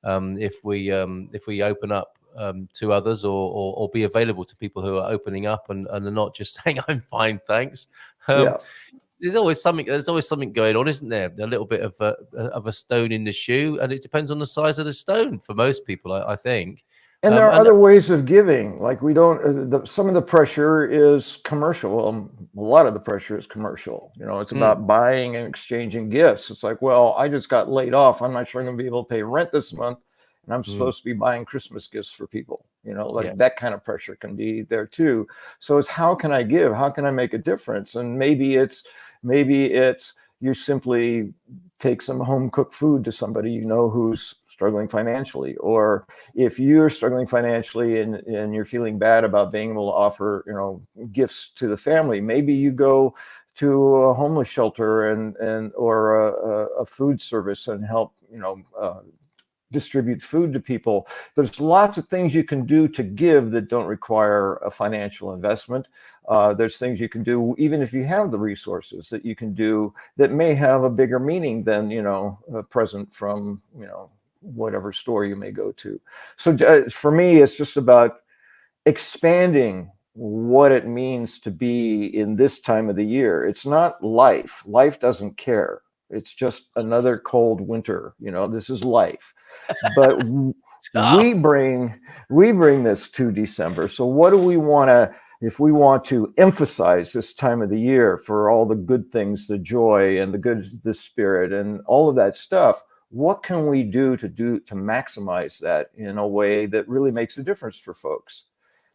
If we open up to others, or be available to people who are opening up and are not just saying I'm fine, thanks. There's always something going on, isn't there? A little bit of a stone in the shoe, and it depends on the size of the stone for most people, I think. And there are other ways of giving. Like we don't. Some of the pressure is commercial. A lot of the pressure is commercial. You know, it's about buying and exchanging gifts. It's like, well, I just got laid off. I'm not sure I'm going to be able to pay rent this month, and I'm supposed to be buying Christmas gifts for people. You know, like that kind of pressure can be there too. So it's how can I give? How can I make a difference? And maybe it's you simply take some home cooked food to somebody you know who's struggling financially, or if you're struggling financially and you're feeling bad about being able to offer, you know, gifts to the family, maybe you go to a homeless shelter or a food service and help, you know, distribute food to people. There's lots of things you can do to give that don't require a financial investment. There's things you can do, even if you have the resources, that you can do that may have a bigger meaning than, you know, a present from, you know, whatever store you may go to. So for me, it's just about expanding what it means to be in this time of the year. It's not life. Life doesn't care. It's just another cold winter. You know, this is life. But we bring this to December. So what do we want to, if we want to emphasize this time of the year for all the good things, the joy and the spirit and all of that stuff, what can we do to maximize that in a way that really makes a difference for folks?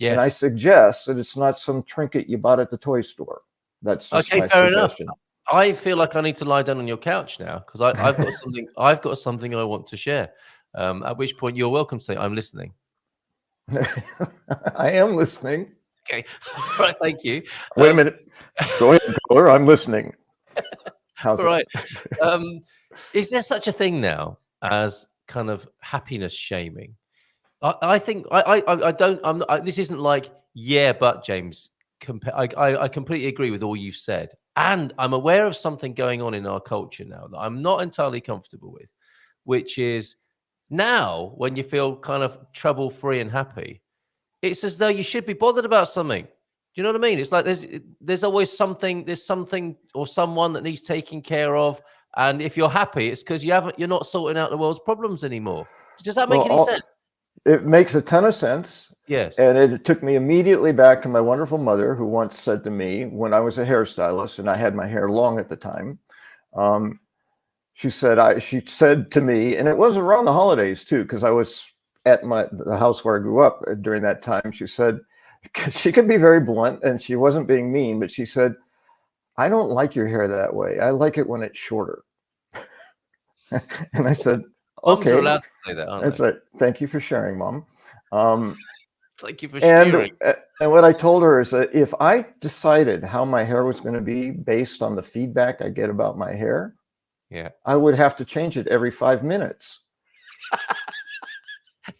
Yes. And I suggest that it's not some trinket you bought at the toy store. That's just okay. My fair suggestion. Enough. I feel like I need to lie down on your couch now because I've got something. I've got something I want to share. At which point you're welcome to say, "I'm listening." I am listening. Okay, right. Thank you. Wait a minute. Go ahead, caller. I'm listening. How's right? Is there such a thing now as kind of happiness shaming? I think I don't. This isn't like but James. I completely agree with all you've said, and I'm aware of something going on in our culture now that I'm not entirely comfortable with, which is now when you feel kind of trouble-free and happy, it's as though you should be bothered about something. Do you know what I mean? It's like there's always something. There's something or someone that needs taking care of. And if you're happy, it's because you're not sorting out the world's problems anymore. Does that make any sense? It makes a ton of sense. Yes. And it took me immediately back to my wonderful mother, who once said to me when I was a hairstylist and I had my hair long at the time, she said to me, and it was around the holidays too, because I was at the house where I grew up during that time. She said, she could be very blunt and she wasn't being mean, but she said, "I don't like your hair that way. I like it when it's shorter." And I said, "Okay." Moms are allowed to say that, aren't That's they? right. Thank you for sharing, Mom. Thank you for sharing. And what I told her is that if I decided how my hair was going to be based on the feedback I get about my hair, I would have to change it every 5 minutes.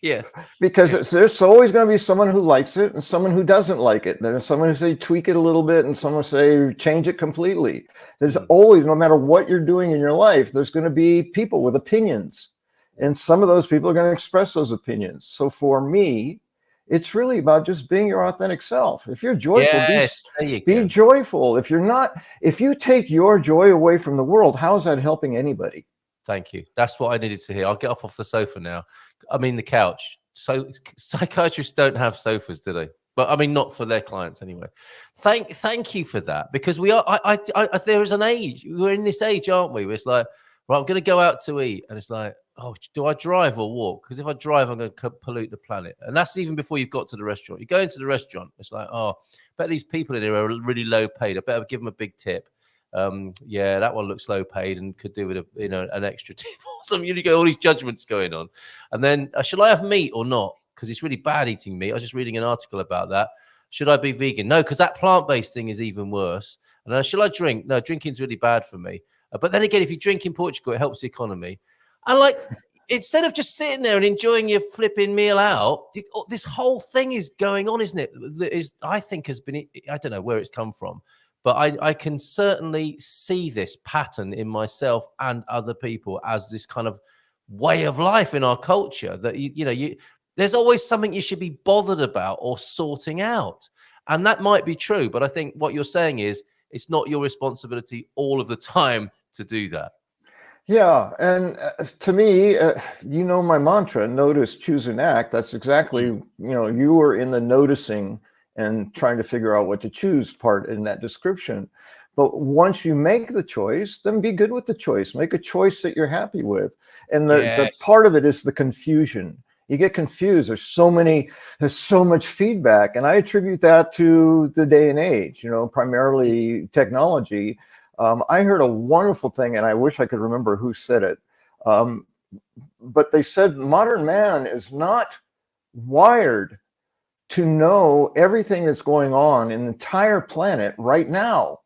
Yes. Because there's always going to be someone who likes it and someone who doesn't like it. There's someone who say tweak it a little bit and someone say change it completely. There's always, no matter what you're doing in your life, there's going to be people with opinions. And some of those people are going to express those opinions. So for me, it's really about just being your authentic self. If you're joyful, be joyful. If you're not, if you take your joy away from the world, how's that helping anybody? Thank you. That's what I needed to hear. I'll get up off the sofa now. I mean, the couch. So psychiatrists don't have sofas, do they? But I mean, not for their clients anyway. Thank you for that, because we are. There is an age. We're in this age, aren't we? Where it's like, right, I'm going to go out to eat, and it's like, oh, do I drive or walk? Because if I drive, I'm going to pollute the planet. And that's even before you've got to the restaurant. You go into the restaurant, it's like, oh, I bet these people in here are really low paid. I better give them a big tip. Yeah, that one looks low paid and could do with an extra tip or something. You get all these judgments going on. And then, shall I have meat or not? Because it's really bad eating meat. I was just reading an article about that. Should I be vegan? No, because that plant-based thing is even worse. And then, shall I drink? No, drinking's really bad for me. But then again, if you drink in Portugal, it helps the economy. And like, instead of just sitting there and enjoying your flipping meal out, this whole thing is going on, isn't it? I think has been, I don't know where it's come from, but I can certainly see this pattern in myself and other people as this kind of way of life in our culture that, there's always something you should be bothered about or sorting out. And that might be true, but I think what you're saying is it's not your responsibility all of the time to do that. Yeah, and to me, my mantra, notice, choose, and act. That's exactly, you were in the noticing and trying to figure out what to choose part in that description. But once you make the choice, then be good with the choice. Make a choice that you're happy with. And the part of it is the confusion. You get confused. There's so much feedback. And I attribute that to the day and age, primarily technology. I heard a wonderful thing, and I wish I could remember who said it. But they said modern man is not wired to know everything that's going on in the entire planet right now.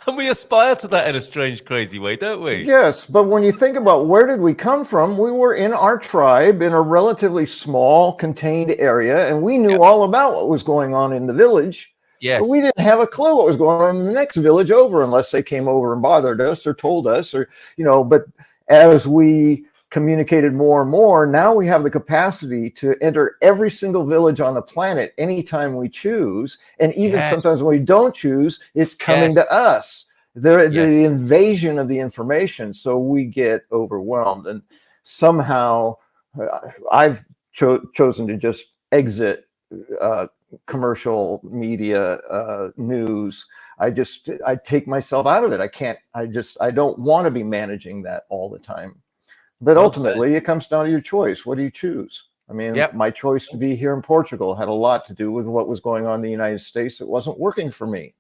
And we aspire to that in a strange, crazy way, don't we? Yes, but when you think about where did we come from, we were in our tribe in a relatively small, contained area, and we knew all about what was going on in the village. Yes. But we didn't have a clue what was going on in the next village over unless they came over and bothered us or told us but as we communicated more and more, now we have the capacity to enter every single village on the planet anytime we choose. And even sometimes when we don't choose, it's coming to us. The invasion of the information. So we get overwhelmed. And somehow I've chosen to just exit commercial media news. I take myself out of it. I don't want to be managing that all the time. But ultimately it comes down to your choice. What do you choose? I mean, my choice to be here in Portugal had a lot to do with what was going on in the United States. It wasn't working for me.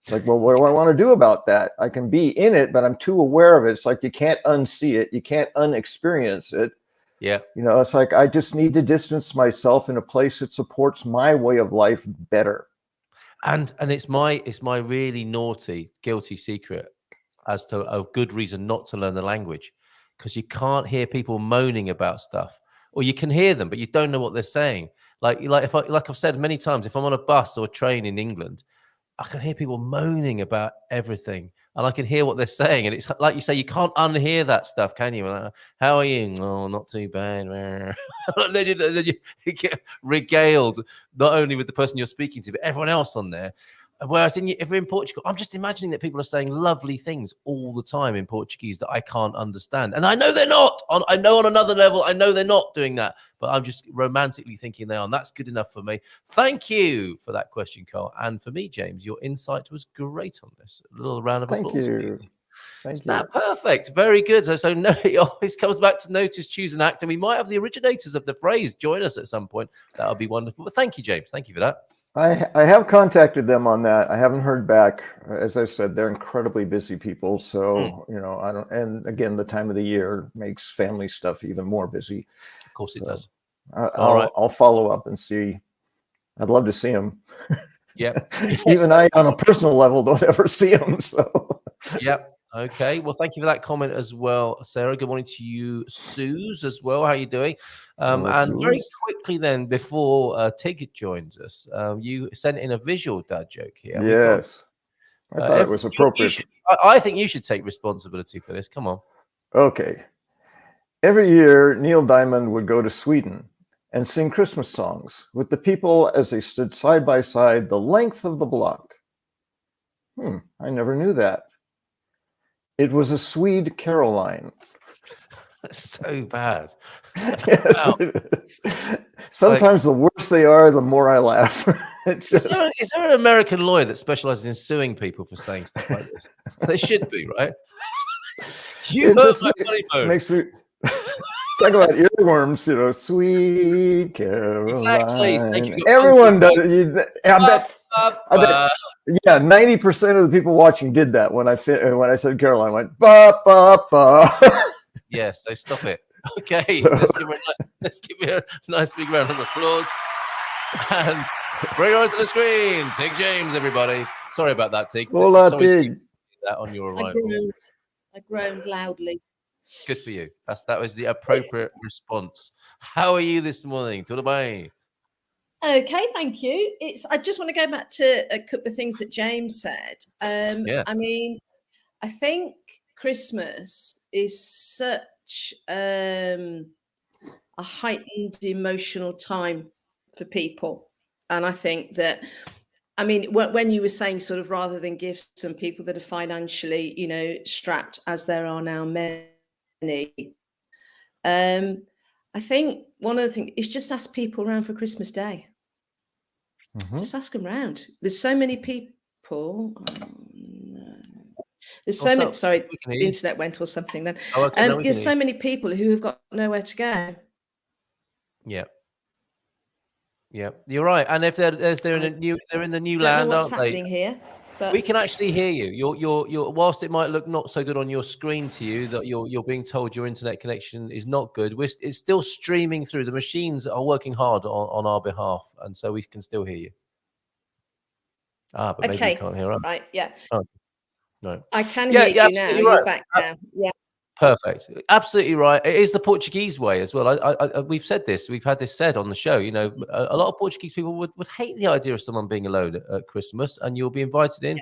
It's like, well, what do I want to do about that? I can be in it, but I'm too aware of it. It's like you can't unsee it. You can't unexperience it. Yeah. It's like I just need to distance myself in a place that supports my way of life better. And it's my really naughty, guilty secret as to a good reason not to learn the language, because you can't hear people moaning about stuff, or you can hear them, but you don't know what they're saying. Like I've said many times, if I'm on a bus or a train in England, I can hear people moaning about everything, and I can hear what they're saying. And it's like you say, you can't unhear that stuff, can you? Like, how are you? Oh, not too bad. Then you get regaled, not only with the person you're speaking to, but everyone else on there. Whereas if we're in Portugal, I'm just imagining that people are saying lovely things all the time in Portuguese that I can't understand. And I know they're not. I know on another level, I know they're not doing that. But I'm just romantically thinking they are. And that's good enough for me. Thank you for that question, Carl. And for me, James, your insight was great on this. A little round of applause. Thank you. Thank you. Perfect. Very good. So no, it always comes back to notice, choose, and act. And we might have the originators of the phrase join us at some point. That would be wonderful. But thank you, James. Thank you for that. I have contacted them on that. I haven't heard back. As I said, they're incredibly busy people. So, I don't, and again, the time of the year makes family stuff even more busy. Of course it does. I'll follow up and see. I'd love to see them. Yeah. Even I, on a personal level, don't ever see them. So. Yep. Okay. Well, thank you for that comment as well, Sarah. Good morning to you, Suze, as well. How are you doing? And very quickly then, before Tig joins us, you sent in a visual dad joke here. Yes. I thought it was appropriate. I think you should take responsibility for this. Come on. Okay. Every year, Neil Diamond would go to Sweden and sing Christmas songs with the people as they stood side by side the length of the block. I never knew that. It was a Swede Caroline. That's so bad. Yes, wow. Sometimes the worse they are, the more I laugh. Is there an American lawyer that specializes in suing people for saying stuff like this? There should be, right? You hurt my funny bone. Makes me talk about earworms, Sweet Caroline. Exactly. Thank you. Everyone does it. I bet Yeah, 90% of the people watching did that when I said Caroline. Went ba ba ba. Yes, so stop it. Okay, So- let's give her a nice big round of applause and bring her onto the screen. Tig James, everybody. Sorry about that, Tig. Hola, Sorry Tig. to do that on your I arrival. groaned loudly. Good for you. That was the appropriate response. How are you this morning? Tudo bem? Okay, thank you. I just want to go back to a couple of things that James said. Yeah. I mean, I think Christmas is such a heightened emotional time for people. And I think that, I mean, when you were saying sort of rather than gifts and people that are financially, strapped as there are now many, I think one of the things is just ask people around for Christmas Day. Just ask them round. There's so many people. There's so many. Sorry, the internet went or something. Then there's so many people who have got nowhere to go. Yeah. Yeah, you're right. And if they're in the new land, what's aren't happening they? Here, but we can actually hear you. You're whilst it might look not so good on your screen to you that you're being told your internet connection is not good. It's still streaming through. The machines are working hard on our behalf, and so we can still hear you. But maybe you can't hear us. Right, yeah. Oh, no. I can hear you now. Right. You're back now. Yeah. Perfect. Absolutely right. It is the Portuguese way as well. We've said this. We've had this said on the show. You know, a lot of Portuguese people would hate the idea of someone being alone at Christmas, and you'll be invited in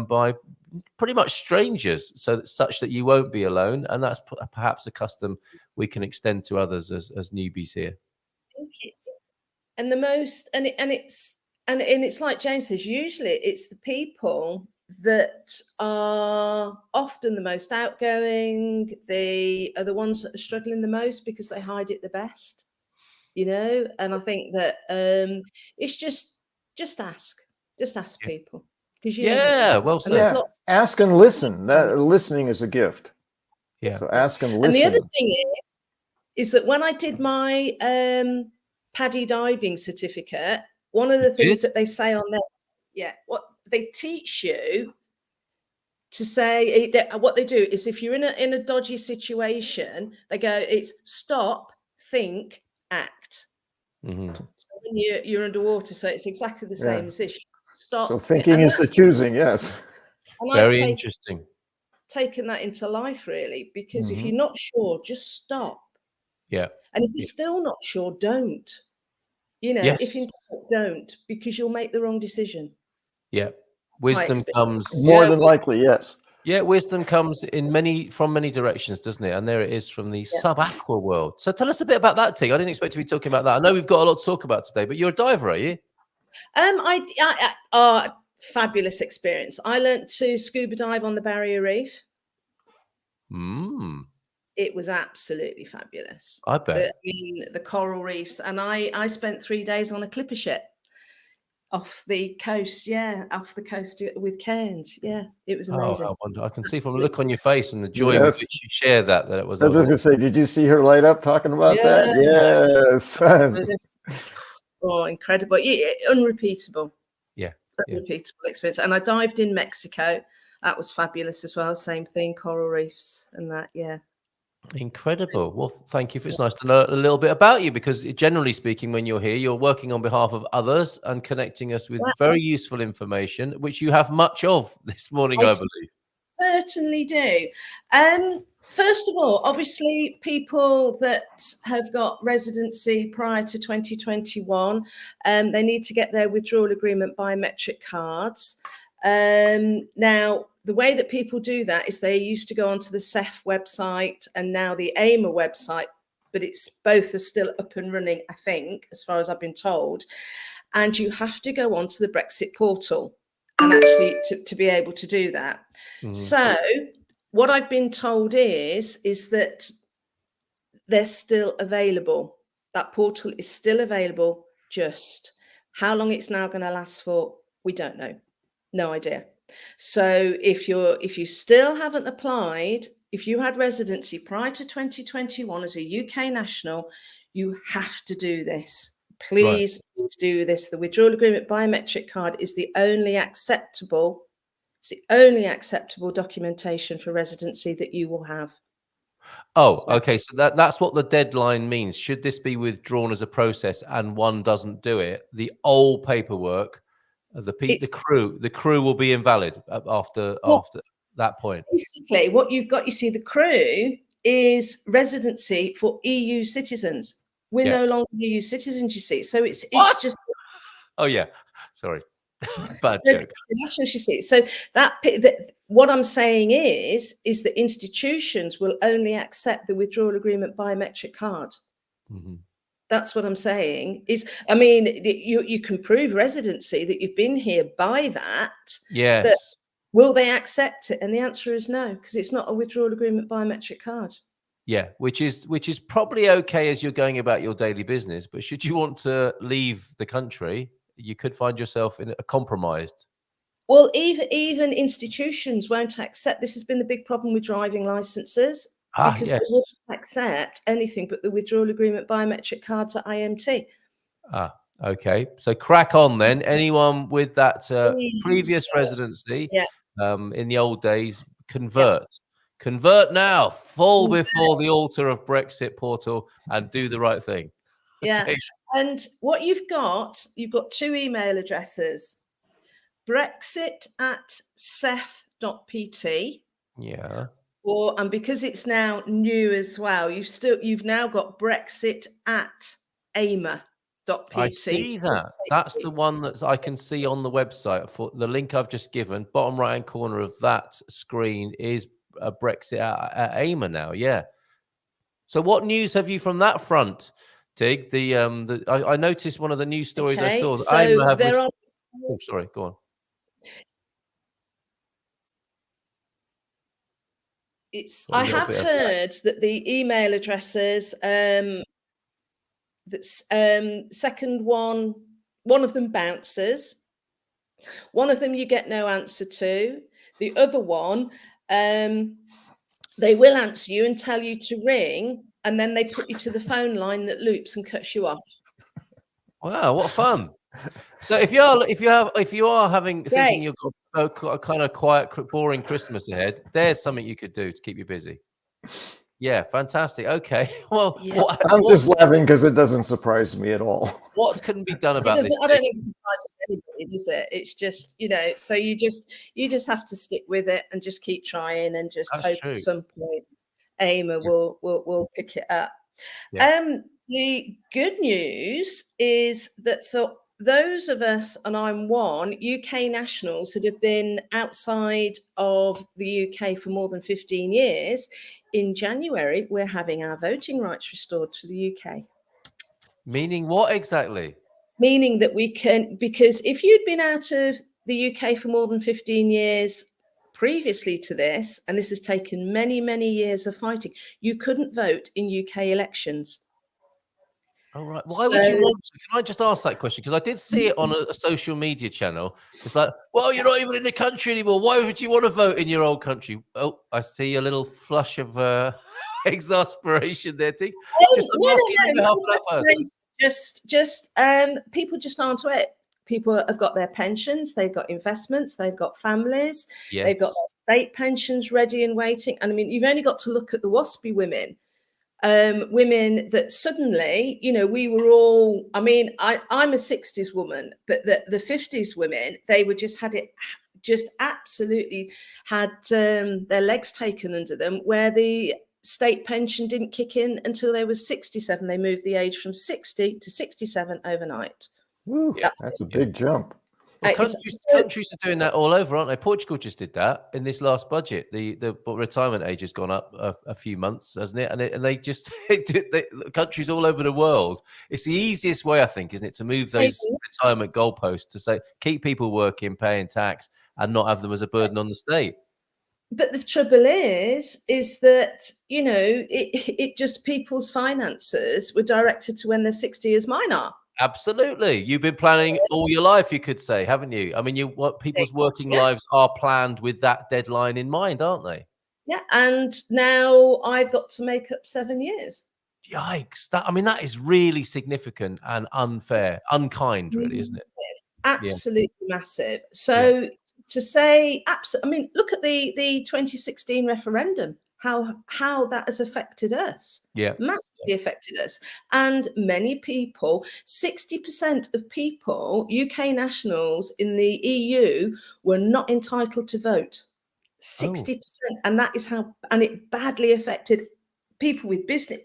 by pretty much strangers, such that you won't be alone. And that's perhaps a custom we can extend to others as newbies here. And it's like James says. Usually, it's the people that are often the most outgoing. They are the ones that are struggling the most because they hide it the best, and I think that it's just ask people, because well said. Ask and listen. Listening is a gift. So ask and listen. And the other thing is that when I did my paddy diving certificate, one of the things that they say on there, what they teach you to say, what they do is if you're in a dodgy situation, they go, it's stop, think, act. Mm-hmm. So when you're underwater, so it's exactly the same as this. Stop. So thinking is the choosing, yes. And very interesting. Taken that into life, really, because if you're not sure, just stop. Yeah. And if you're still not sure, don't. If you don't, because you'll make the wrong decision. Yeah. Wisdom comes more than likely, yes. Yeah, wisdom comes from many directions, doesn't it? And there it is from the sub-aqua world. So tell us a bit about that, Tig. I didn't expect to be talking about that. I know we've got a lot to talk about today, but you're a diver, are you? Fabulous experience. I learned to scuba dive on the Barrier Reef. It was absolutely fabulous. I bet. The coral reefs, and I spent 3 days on a clipper ship off the coast. Off the coast with cairns. It was amazing. Oh, I wonder. I can see from the look on your face and the joy with which you share that it was. I was just gonna say, did you see her light up talking about that? Yes. Oh, incredible! Unrepeatable. Unrepeatable experience. And I dived in Mexico. That was fabulous as well. Same thing, coral reefs and that. Incredible. Well, thank you. It's nice to know a little bit about you, because generally speaking, when you're here, you're working on behalf of others and connecting us with very useful information, which you have much of this morning, I believe. Certainly do. First of all, obviously, people that have got residency prior to 2021, they need to get their withdrawal agreement biometric cards. Now, the way that people do that is they used to go onto the CEF website and now the AIMA website, but both are still up and running, I think, as far as I've been told. And you have to go onto the Brexit portal and actually to be able to do that. So what I've been told is that they're still available. That portal is still available. Just how long it's now going to last for, we don't know. No idea. So if you still haven't applied, if you had residency prior to 2021 as a UK national, you have to do this please do this. The withdrawal agreement biometric card is the only acceptable. It's the only acceptable documentation for residency that you will have. Oh, okay. So that's what the deadline means. Should this be withdrawn as a process and one doesn't do it, the old paperwork, the crew will be invalid after that point. Basically, what you've got, you see, the crew is residency for EU citizens. We're no longer EU citizens, you see. So it's just. Oh yeah, sorry, bad joke. You see. So that what I'm saying is that institutions will only accept the withdrawal agreement biometric card. Mm-hmm. That's what I'm saying. I mean, you can prove residency that you've been here by that. Yes. But will they accept it? And the answer is no, because it's not a withdrawal agreement biometric card. Yeah, which is probably okay as you're going about your daily business. But should you want to leave the country, you could find yourself in a compromised. Well, even institutions won't accept. This has been the big problem with driving licenses. Because they wouldn't accept anything but the withdrawal agreement biometric cards at IMT. Okay. So crack on then. Anyone with that previous residency in the old days, convert. Convert now. Fall before the altar of Brexit portal and do the right thing. Yeah. Okay. And what you've got 2 email addresses. brexit@cef.pt. Yeah. And because it's now new as well, you've now got Brexit@AIMA.pt. I see that. That's the one that I can see on the website. For the link I've just given, bottom right hand corner of that screen is Brexit at AIMA now. Yeah. So what news have you from that front, Tig? I noticed one of the news stories I saw. That so AIMA have there are. Oh, sorry. Go on. I have heard that the email addresses, second one of them bounces. One of them you get no answer to. The other one, they will answer you and tell you to ring, and then they put you to the phone line that loops and cuts you off. Wow, what fun! So if you are thinking you've got a kind of quiet, boring Christmas ahead, there's something you could do to keep you busy. Yeah, fantastic. Okay, well, I'm just laughing because it doesn't surprise me at all. What can be done about this? I don't think it surprises anybody, does it? It's just, so you just have to stick with it and just keep trying and just hope at some point AIMA will pick it up. Yeah. The good news is that for those of us, and I'm one, UK nationals that have been outside of the UK for more than 15 years, in January, we're having our voting rights restored to the UK. Meaning what exactly? Meaning that we can, because if you'd been out of the UK for more than 15 years previously to this, and this has taken many, many years of fighting, you couldn't vote in UK elections. Oh, right. Why would you want to? Can I just ask that question? Because I did see it on a social media channel. It's like, well, you're not even in the country anymore. Why would you want to vote in your old country? Oh, I see a little flush of exasperation there, T. People just aren't to it. People have got their pensions, they've got investments, they've got families, they've got their state pensions ready and waiting. And I mean, you've only got to look at the WASPy women. Women that suddenly, we were all, I mean, I'm a 60s woman, but the 50s women, they were absolutely had their legs taken under them, where the state pension didn't kick in until they were 67. They moved the age from 60 to 67 overnight. Woo, that's a big jump. Well, countries are doing that all over, aren't they? Portugal just did that in this last budget. The retirement age has gone up a few months, hasn't it? And they just countries all over the world. It's the easiest way, I think, isn't it, to move those retirement goalposts to say keep people working, paying tax, and not have them as a burden on the state. But the trouble is that it just people's finances were directed to when they're 60, as mine are. Absolutely. You've been planning all your life, you could say, haven't you? I mean, people's working lives are planned with that deadline in mind, aren't they? Yeah. And now I've got to make up 7 years. Yikes! That is really significant and unfair, unkind, really, isn't it? Absolutely massive. So to say, look at the 2016 referendum. How that has affected us. Massively affected us. And many people, 60% of people, UK nationals in the EU, were not entitled to vote. 60%. And that is how, and it badly affected people with business.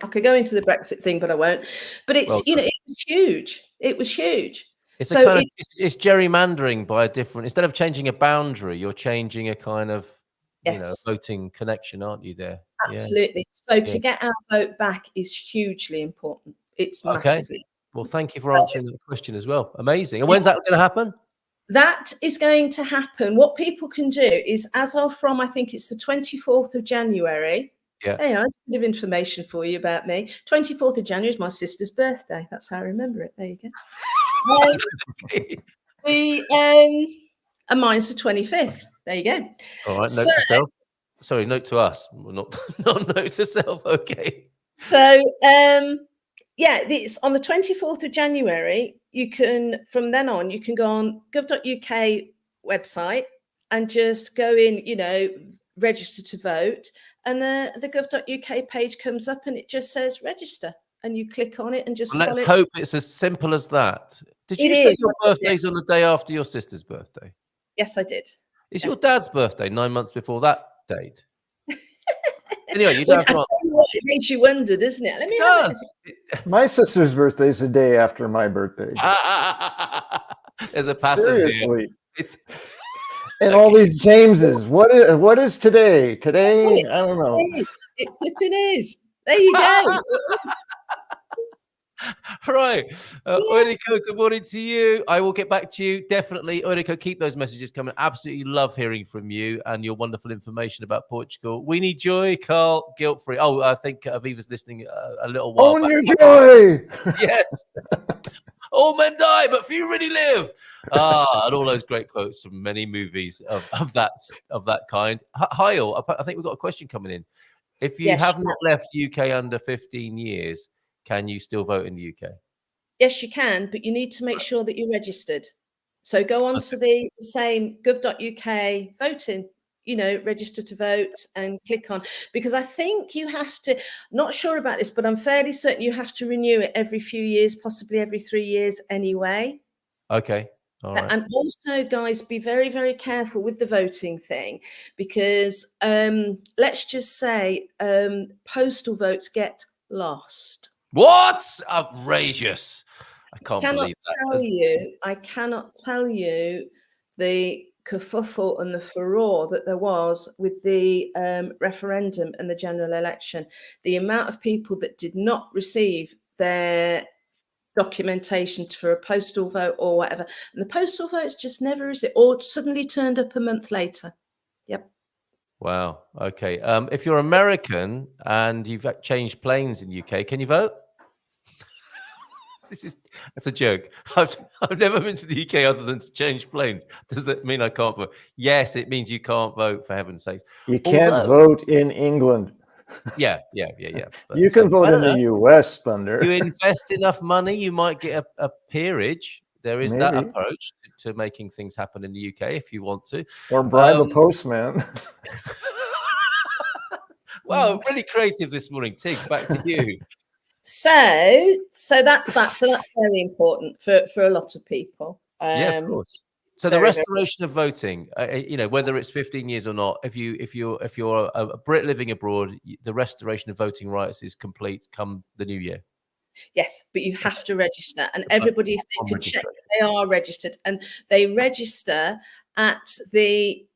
I could go into the Brexit thing, but I won't. But it's, it was huge. It was huge. It's it's gerrymandering by a different, instead of changing a boundary, you're changing a kind of, voting connection, aren't you there? Absolutely. So to get our vote back is hugely important. It's massively. Well, thank you for answering that question as well. Amazing. And when's that going to happen? That is going to happen. What people can do is, as of from, I think it's the 24th of January. Yeah. Hey, that's a bit of information for you about me. 24th of January is my sister's birthday. That's how I remember it. There you go. And mine's the 25th. There you go. All right. Note to self. Sorry, note to us. Well, not note to self. Okay. So, it's on the 24th of January. You can, from then on, you can go on gov.uk website and just go in, register to vote. And the gov.uk page comes up and it just says register. And you click on it and just let's hope it's as simple as that. Did you say your birthday's on the day after your sister's birthday? Yes, I did. Is your dad's birthday 9 months before that date? Anyway, you don't tell you what, it makes you wonder, doesn't it? Let me My sister's birthday is the day after my birthday. There's a pattern. Seriously. Here. And all these Jameses. What is today? Today, I don't know. It flipping is. There you go. Right. Oeriko, good morning to you. I will get back to you. Definitely. Oeriko, keep those messages coming. Absolutely love hearing from you and your wonderful information about Portugal. We need joy, Carl, guilt-free. Oh, I think Aviva's listening a little while back. Own your joy! Yes. All men die, but few really live. And all those great quotes from many movies of that kind. Hyle, I think we've got a question coming in. If you have not left UK under 15 years, can you still vote in the UK? Yes, you can, but you need to make sure that you're registered. So go on to the same gov.uk voting, register to vote and click on, because I think you have to, not sure about this, but I'm fairly certain you have to renew it every few years, possibly every 3 years anyway. Okay. All right. And also, guys, be very, very careful with the voting thing, because let's just say postal votes get lost. What? Outrageous. I cannot believe I cannot tell you the kerfuffle and the furore that there was with the referendum and the general election. The amount of people that did not receive their documentation for a postal vote or whatever. And the postal votes just never received, or suddenly turned up a month later. Yep. Wow. Okay. If you're American and you've changed planes in the UK, can you vote? That's a joke. I've never been to the UK other than to change planes. Does that mean I can't vote? Yes, it means you can't vote, for heaven's sakes. You can't vote in England. Yeah. But you can vote in the US, Thunder. You invest enough money, you might get a peerage. There is that approach to making things happen in the UK if you want to. Or bribe a postman. Wow, really creative this morning. Tig, back to you. So that's that. So that's very important for a lot of people. Yeah, of course. So the restoration of voting, whether it's 15 years or not, if you're a Brit living abroad, the restoration of voting rights is complete come the new year. Yes, but you have to register, and everybody, if they could check, they are registered, and they register at the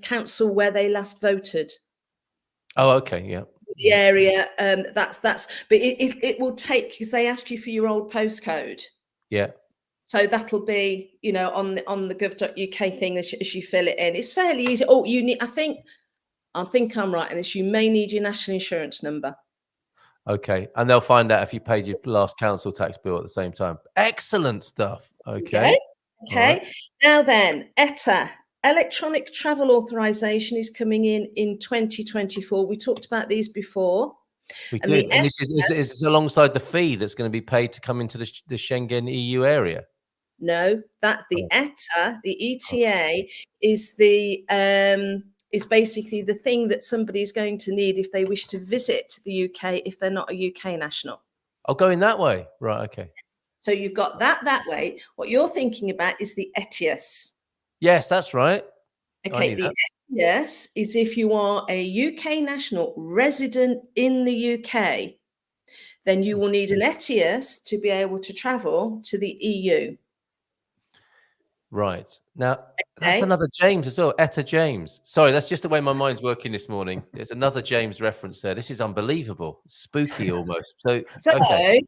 council where they last voted. Oh, okay, yeah. The area, but it will take, because they ask you for your old postcode. Yeah. So that'll be, on the gov.uk thing as you fill it in. It's fairly easy. Oh, you need, I think I'm right in this. You may need your national insurance number. Okay. And they'll find out if you paid your last council tax bill at the same time. Excellent stuff. Okay. Right. Now then, ETA, electronic travel authorization, is coming in 2024. We talked about these before. We And could. the And this is alongside the fee that's going to be paid to come into the Schengen EU area. No, that the Oh. ETA, the ETA is is basically the thing that somebody is going to need if they wish to visit the UK if they're not a UK national. Oh, going that way. Right, okay. So you've got that way. What you're thinking about is the ETIAS. Yes, that's right. Okay, the ETIAS is if you are a UK national resident in the UK, then you will need an ETIAS to be able to travel to the EU. Right. Now, that's another James as well. Etta James. Sorry, that's just the way my mind's working this morning. There's another James reference there. This is unbelievable. Spooky almost. So okay.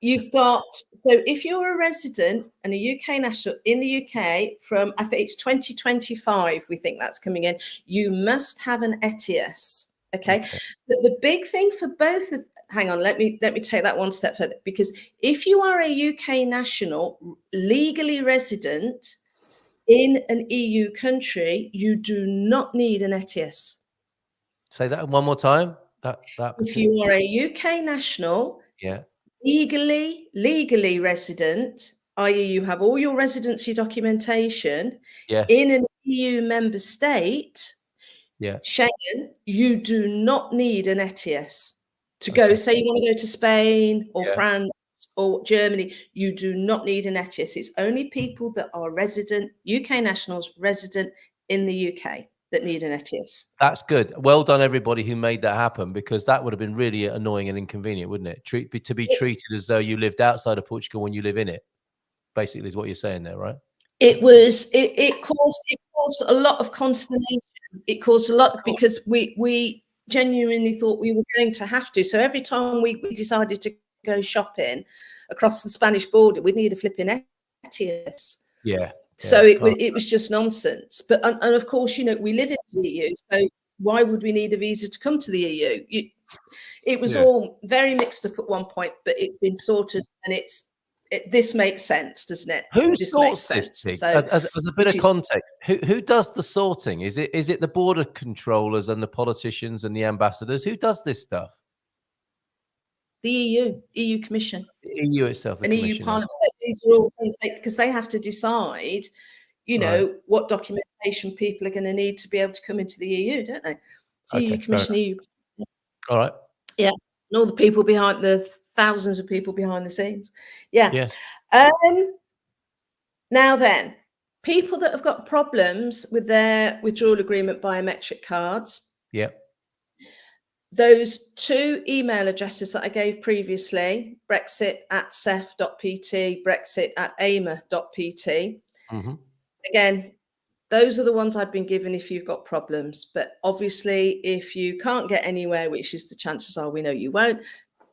You've got, so if you're a resident and a UK national in the UK from, I think it's 2025, we think that's coming in, you must have an ETIAS. Okay. But the big thing for both of, hang on, let me take that one step further, because if you are a UK national legally resident in an EU country, you do not need an ETIAS. Say that one more time. If you are a UK national, legally resident, i.e. you have all your residency documentation in an EU member state, Schengen, you do not need an ETIAS to go. Say you want to go to Spain or France or Germany, you do not need an ETIAS. It's only people that are resident, UK nationals resident in the UK that need an ETIAS. That's good. Well done, everybody who made that happen, because that would have been really annoying and inconvenient, wouldn't it? To be treated as though you lived outside of Portugal when you live in it, basically, is what you're saying there, right? It was. It caused a lot of consternation. It caused a lot because we genuinely thought we were going to have to. So every time we decided to go shopping across the Spanish border, we'd need a flipping ETIAS. Yeah. So it was just nonsense. But and of course, you know, we live in the EU, so why would we need a visa to come to the EU? It was all very mixed up at one point, but it's been sorted, and this makes sense, doesn't it? Who sorts this? So, as a bit of context, who does the sorting? Is it the border controllers and the politicians and the ambassadors? Who does this stuff? The EU Commission. The EU itself, and EU Parliament. These are all things because they have to decide, you know, what documentation people are going to need to be able to come into the EU, don't they? It's EU Commission, EU. All right. Yeah, and all the people behind the thousands of people behind the scenes. Yeah. Now then, people that have got problems with their withdrawal agreement biometric cards. Yeah. Those two email addresses that I gave previously, brexit@cef.pt, brexit@AIMA.pt. Again, those are the ones I've been given if you've got problems. But obviously, if you can't get anywhere, which is the chances are we know you won't,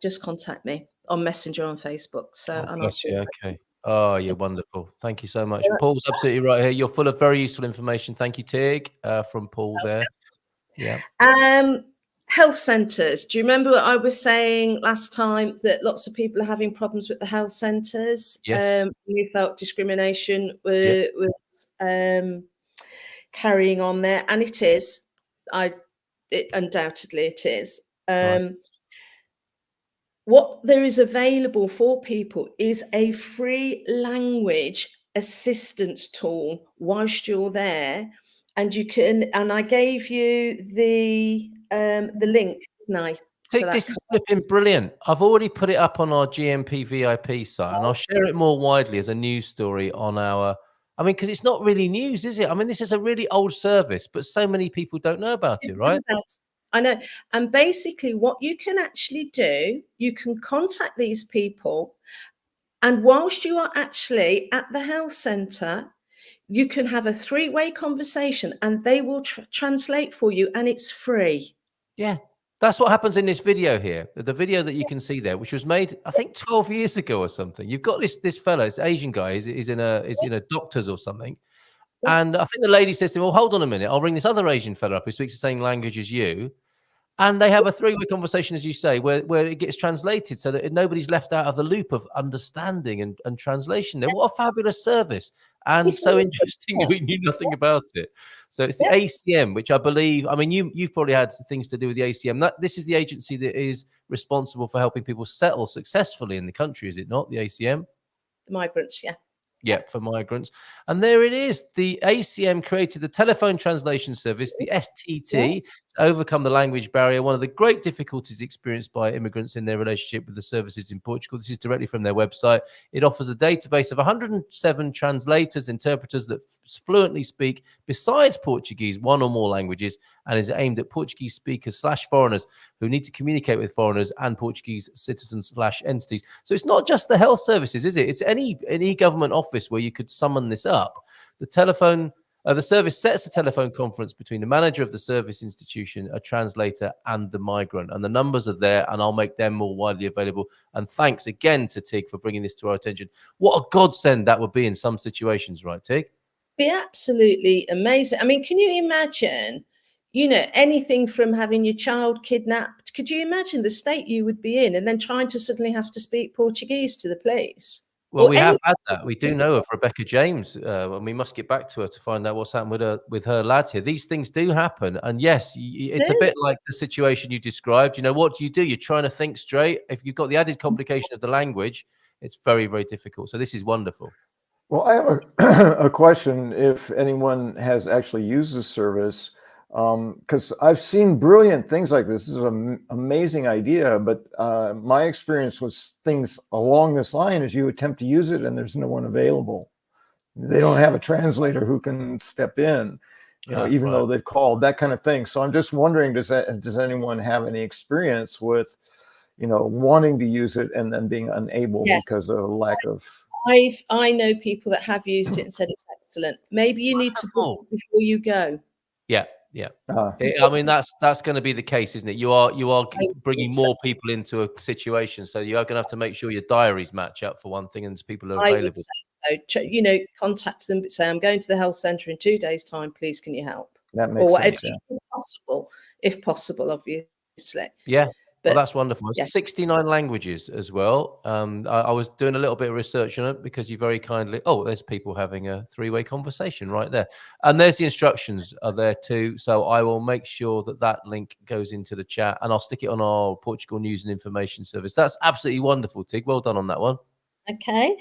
just contact me on Messenger on Facebook. So, okay. Oh, you're wonderful. Thank you so much. Paul's absolutely right here. You're full of very useful information. Thank you, Tig, from Paul there. Yeah. Health centres. Do you remember what I was saying last time, that lots of people are having problems with the health centres? Yes. We felt discrimination was carrying on there, and it is. Undoubtedly it is. What there is available for people is a free language assistance tool whilst you're there, and you can. And I gave you the link, didn't I? This is flipping brilliant. I've already put it up on our GMP VIP site, and I'll share it more widely as a news story on our. I mean, because it's not really news, is it? I mean, this is a really old service, but so many people don't know about it, right? I know. And basically what you can actually do, you can contact these people, and whilst you are actually at the health centre, you can have a 3-way conversation, and they will translate for you, and it's free. Yeah, that's what happens in this video here. The video that you can see there, which was made, I think, 12 years ago or something. You've got this fellow, this Asian guy, is in a doctor's or something. And I think the lady says to him, well, hold on a minute. I'll ring this other Asian fellow up who speaks the same language as you. And they have a 3-way conversation, as you say, where it gets translated so that nobody's left out of the loop of understanding and translation there. What a fabulous service. And It's so wonderful, interesting that isn't we knew nothing about it. So it's the Yep. ACM, which I believe, I mean, you've probably had things to do with the ACM. This is the agency that is responsible for helping people settle successfully in the country, is it not? The ACM? The migrants, yeah. Yeah, for migrants. And there it is. The ACM created the telephone translation service, the STT, to overcome the language barrier, one of the great difficulties experienced by immigrants in their relationship with the services in Portugal. This is directly from their website. It offers a database of 107 translators, interpreters that fluently speak, besides Portuguese, one or more languages, and is aimed at Portuguese speakers / foreigners who need to communicate with foreigners and Portuguese citizens / entities. So it's not just the health services, is it? It's any government office where you could summon this up. The service sets a telephone conference between the manager of the service institution, a translator, and the migrant. And the numbers are there, and I'll make them more widely available. And thanks again to Tig for bringing this to our attention. What a godsend that would be in some situations, right, Tig? Be absolutely amazing. I mean, can you imagine, anything from having your child kidnapped? Could you imagine the state you would be in and then trying to suddenly have to speak Portuguese to the police? Well, we have had that. We do know of Rebecca James, and we must get back to her to find out what's happened with her lad here. These things do happen. And yes, it's a bit like the situation you described. What do? You're trying to think straight. If you've got the added complication of the language, it's very, very difficult. So this is wonderful. Well, I have a question if anyone has actually used this service, because I've seen brilliant things like this. This is an amazing idea, but my experience was things along this line as you attempt to use it and there's no one available. They don't have a translator who can step in, even though they've called, that kind of thing. So I'm just wondering, does anyone have any experience with, wanting to use it and then being unable because of a lack of... I know people that have used it and said it's excellent. Maybe you need to book before you go. Yeah. I mean, that's going to be the case, isn't it? You are bringing more people into a situation, so you are going to have to make sure your diaries match up for one thing, and people are available. I would say so. Contact them, but say, I'm going to the health centre in 2 days' time. Please, can you help? That makes sense. If possible, obviously. Yeah. Well, that's wonderful. It's 69 languages as well. I was doing a little bit of research on it because you very kindly... Oh, there's people having a three-way conversation right there. And there's the instructions are there too. So I will make sure that link goes into the chat, and I'll stick it on our Portugal News and Information Service. That's absolutely wonderful, Tig. Well done on that one. Okay.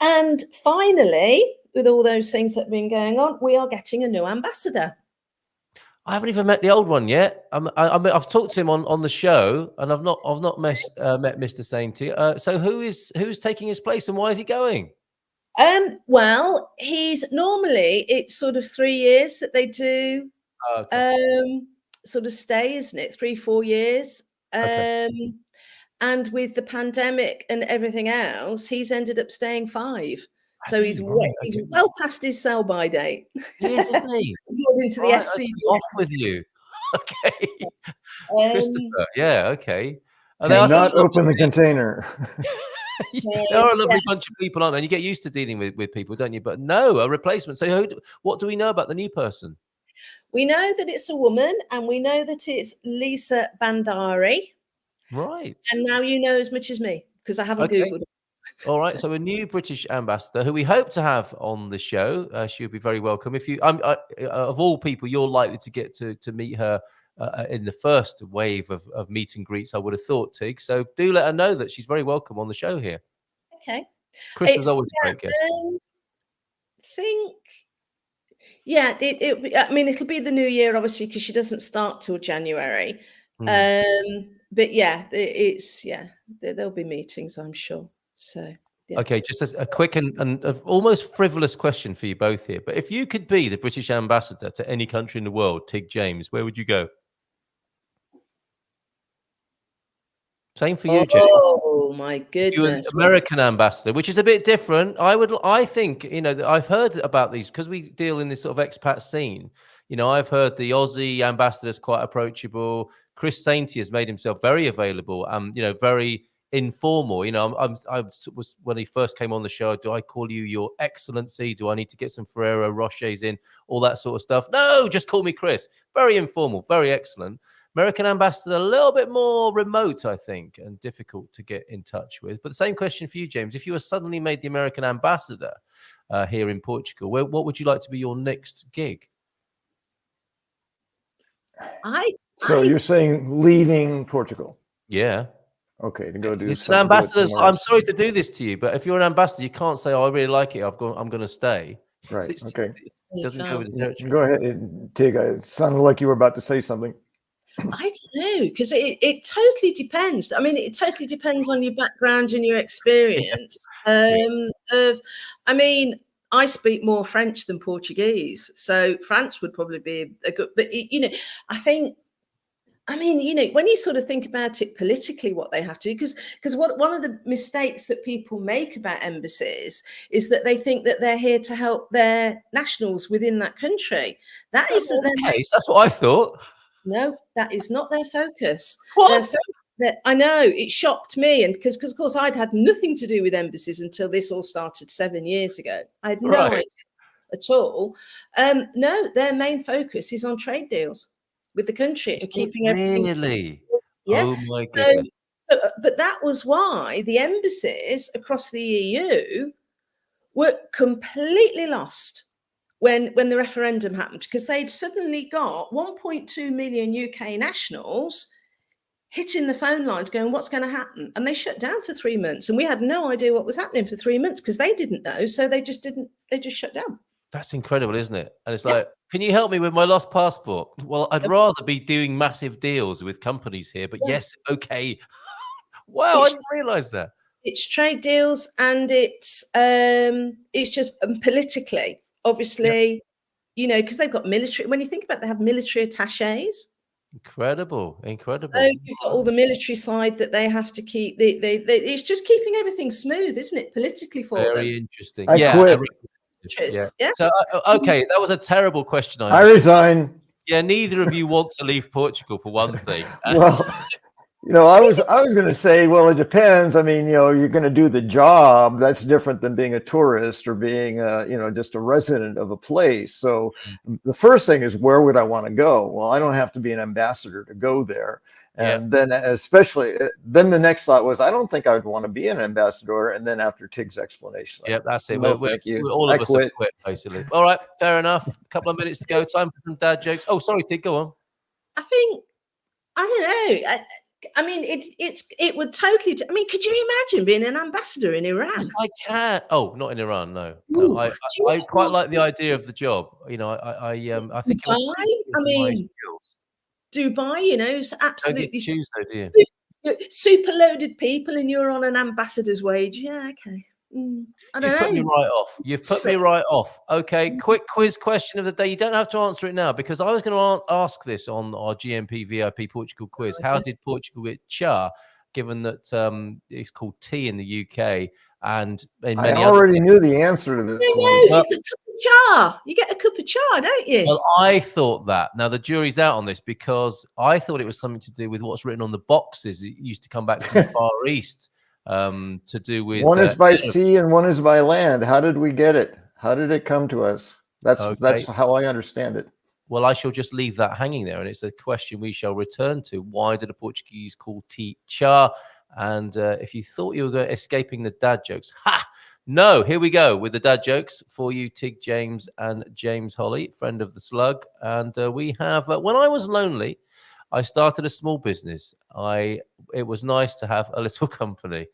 And finally, with all those things that have been going on, we are getting a new ambassador. I haven't even met the old one yet. I've talked to him on the show, and I've not met Mr. Sainty. So who's taking his place, and why is he going? Well, it's sort of 3 years that they do. Sort of stay, isn't it? 3-4 years. And with the pandemic and everything else, he's ended up staying 5. So he's well past his sell-by date. He is, isn't he? According to the FC. Off with you. Okay. Christopher. Yeah, okay. Not open the container. There are a lovely bunch of people, aren't there? And you get used to dealing with people, don't you? But no, a replacement. So what do we know about the new person? We know that it's a woman, and we know that it's Lisa Bandari. Right. And now you know as much as me, because I haven't Googled it. All right, so a new British ambassador who we hope to have on the show. She would be very welcome. If you, of all people, you're likely to get to meet her in the first wave of meet and greets, I would have thought, Tig. So do let her know that she's very welcome on the show here. Okay. Chris was always a great guest. It'll be the new year, obviously, because she doesn't start till January. But there'll be meetings, I'm sure. So, yeah. Okay, just as a quick and almost frivolous question for you both here. But if you could be the British ambassador to any country in the world, Tig James, where would you go? Same for you, James. Oh my goodness! You're an American ambassador, which is a bit different. I think I've heard about these because we deal in this sort of expat scene. I've heard the Aussie ambassador is quite approachable. Chris Sainty has made himself very available and very informal. I was when he first came on the show. Do I call you Your Excellency? Do I need to get some Ferrero Rochers in? All that sort of stuff. No, just call me Chris. Very informal, very excellent. American ambassador, a little bit more remote, I think, and difficult to get in touch with. But the same question for you, James. If you were suddenly made the American ambassador, here in Portugal. What would you like to be your next gig? So you're saying leaving Portugal? Yeah. Okay, to go do. It's an ambassador. I'm sorry to do this to you, but if you're an ambassador, you can't say, "Oh, I really like it. I'm going to stay." Right. Okay. It doesn't go with the territory. Go ahead, Tig. It sounded like you were about to say something. I don't know, because it totally depends. I mean, it totally depends on your background and your experience. I mean, I speak more French than Portuguese, so France would probably be a good. But I mean, when you sort of think about it politically, what they have to do, because one of the mistakes that people make about embassies is that they think that they're here to help their nationals within that country. That isn't their case. That's what I thought. No, that is not their focus. What? I know, it shocked me, and because of course I'd had nothing to do with embassies until this all started 7 years ago. I had no idea at all. No, their main focus is on trade deals with the country and keeping everything. Really? Yeah. Oh my goodness. But that was why the embassies across the EU were completely lost when the referendum happened, because they'd suddenly got 1.2 million UK nationals hitting the phone lines going, what's going to happen? And they shut down for 3 months, and we had no idea what was happening for 3 months because they didn't know. So they just shut down. That's incredible, isn't it? And it's like, can you help me with my lost passport? Well, I'd rather be doing massive deals with companies here, but yes, okay. Wow, I didn't realize that. It's trade deals, and it's just politically, obviously, because they've got military. When you think about it, they have military attaches. Incredible. So you've got all the military side that they have to keep. It's just keeping everything smooth, isn't it, politically for them? Very interesting. I quit. Yeah. So, okay, that was a terrible question. I resign. Yeah, neither of you want to leave Portugal, for one thing. Well, I was going to say, well, it depends. I mean, you're going to do the job. That's different than being a tourist or being, just a resident of a place. So the first thing is, where would I want to go? Well, I don't have to be an ambassador to go there. And then then the next thought was, I don't think I would want to be an ambassador. And then after Tig's explanation. Yep, that's it. No, we're all of us have quit, basically. All right, fair enough. A couple of minutes to go. Time for some dad jokes. Oh, sorry, Tig, go on. I don't know. I mean, it would totally. I mean, could you imagine being an ambassador in Iran? Yes, I can. Oh, not in Iran, no. Ooh, I quite like the idea of the job. I think it was. Dubai, is absolutely Tuesday, do you? Super loaded people, and you're on an ambassador's wage. Yeah, okay. I don't know. Put me right off. You've put me right off. Okay, quick quiz question of the day. You don't have to answer it now, because I was going to ask this on our GMP VIP Portugal quiz. How did Portugal get cha, given that it's called tea in the UK and in many I already knew the answer to this one. It's a cup of cha. You get a cup of cha, don't you? Well, I thought that. Now, the jury's out on this, because I thought it was something to do with what's written on the boxes. It used to come back from the Far East. To do with one is by sea and one is by land. How did we get it? How did it come to us? That's how I understand it. Well, I shall just leave that hanging there, and it's a question we shall return to. Why do the Portuguese call tea cha? And if you thought you were escaping the dad jokes, no, here we go with the dad jokes for you, Tig James and James Holley, friend of the Slug. And we have, when I was lonely, I started a small business. It was nice to have a little company.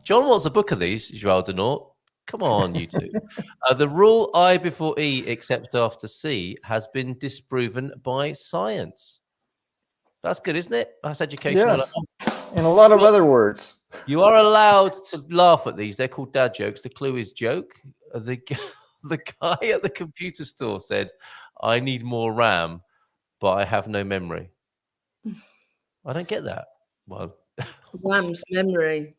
John wants a book of these, João de Nort. Come on, you two. The rule I before E except after C has been disproven by science. That's good, isn't it? That's educational. Yes. And a lot of other words. You are allowed to laugh at these. They're called dad jokes. The clue is joke. The guy at the computer store said, I need more RAM, but I have no memory. I don't get that. Well, RAM's memory.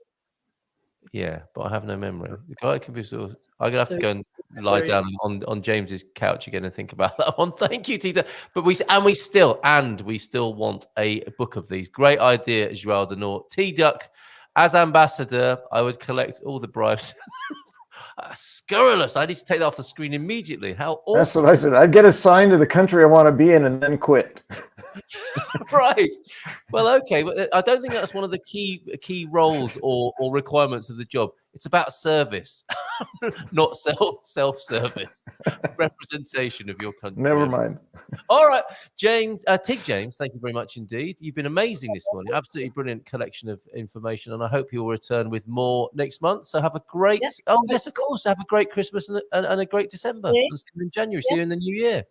Yeah, but I have no memory. The guy at the computer store. I'm gonna have to go and lie down on James's couch again and think about that one. Thank you, Tita. But we still want a book of these. Great idea, João de Nort. T-Duck, as ambassador, I would collect all the bribes. Scurrilous. I need to take that off the screen immediately. How awful. That's what I said. I'd get assigned to the country I want to be in and then quit. Right. Well, okay. But I don't think that's one of the key roles or requirements of the job. It's about service, not self-service. Representation of your country. Never mind. All right, James, Tig James, thank you very much indeed. You've been amazing this morning. Absolutely brilliant collection of information, and I hope you'll return with more next month. So have a great, yes, of course, have a great Christmas and a great December. Yeah. And see you in January. See you in the new year.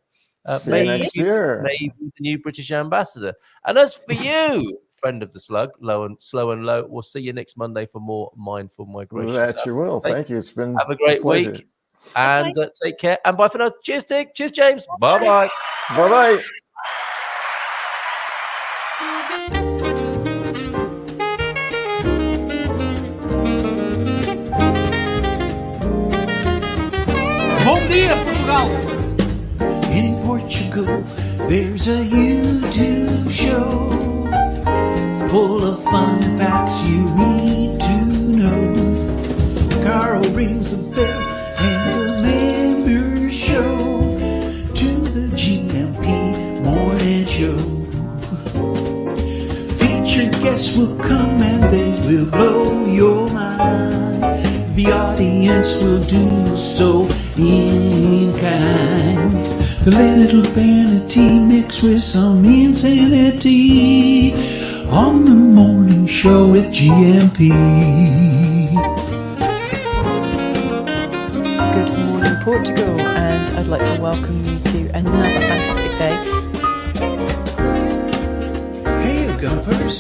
See you next year. Maybe the new British ambassador. And as for you, friend of the slug, slow and low, we'll see you next Monday for more mindful migration. That you will. Thank you. It's been have a great week and take care. And bye for now. Cheers, Tig. Cheers, James. Bye bye. Bye bye. Bom dia, Portugal! In Portugal, there's a YouTube show full of fun facts you need to know. Carl rings the bell and the members show to the GMP morning show. Featured guests will come and they will blow your mind. The audience will do so in kind. The little vanity mixed with some insanity on the morning show with GMP. Good morning, Portugal, and I'd like to welcome you to another fantastic day. Hey, Gumpers.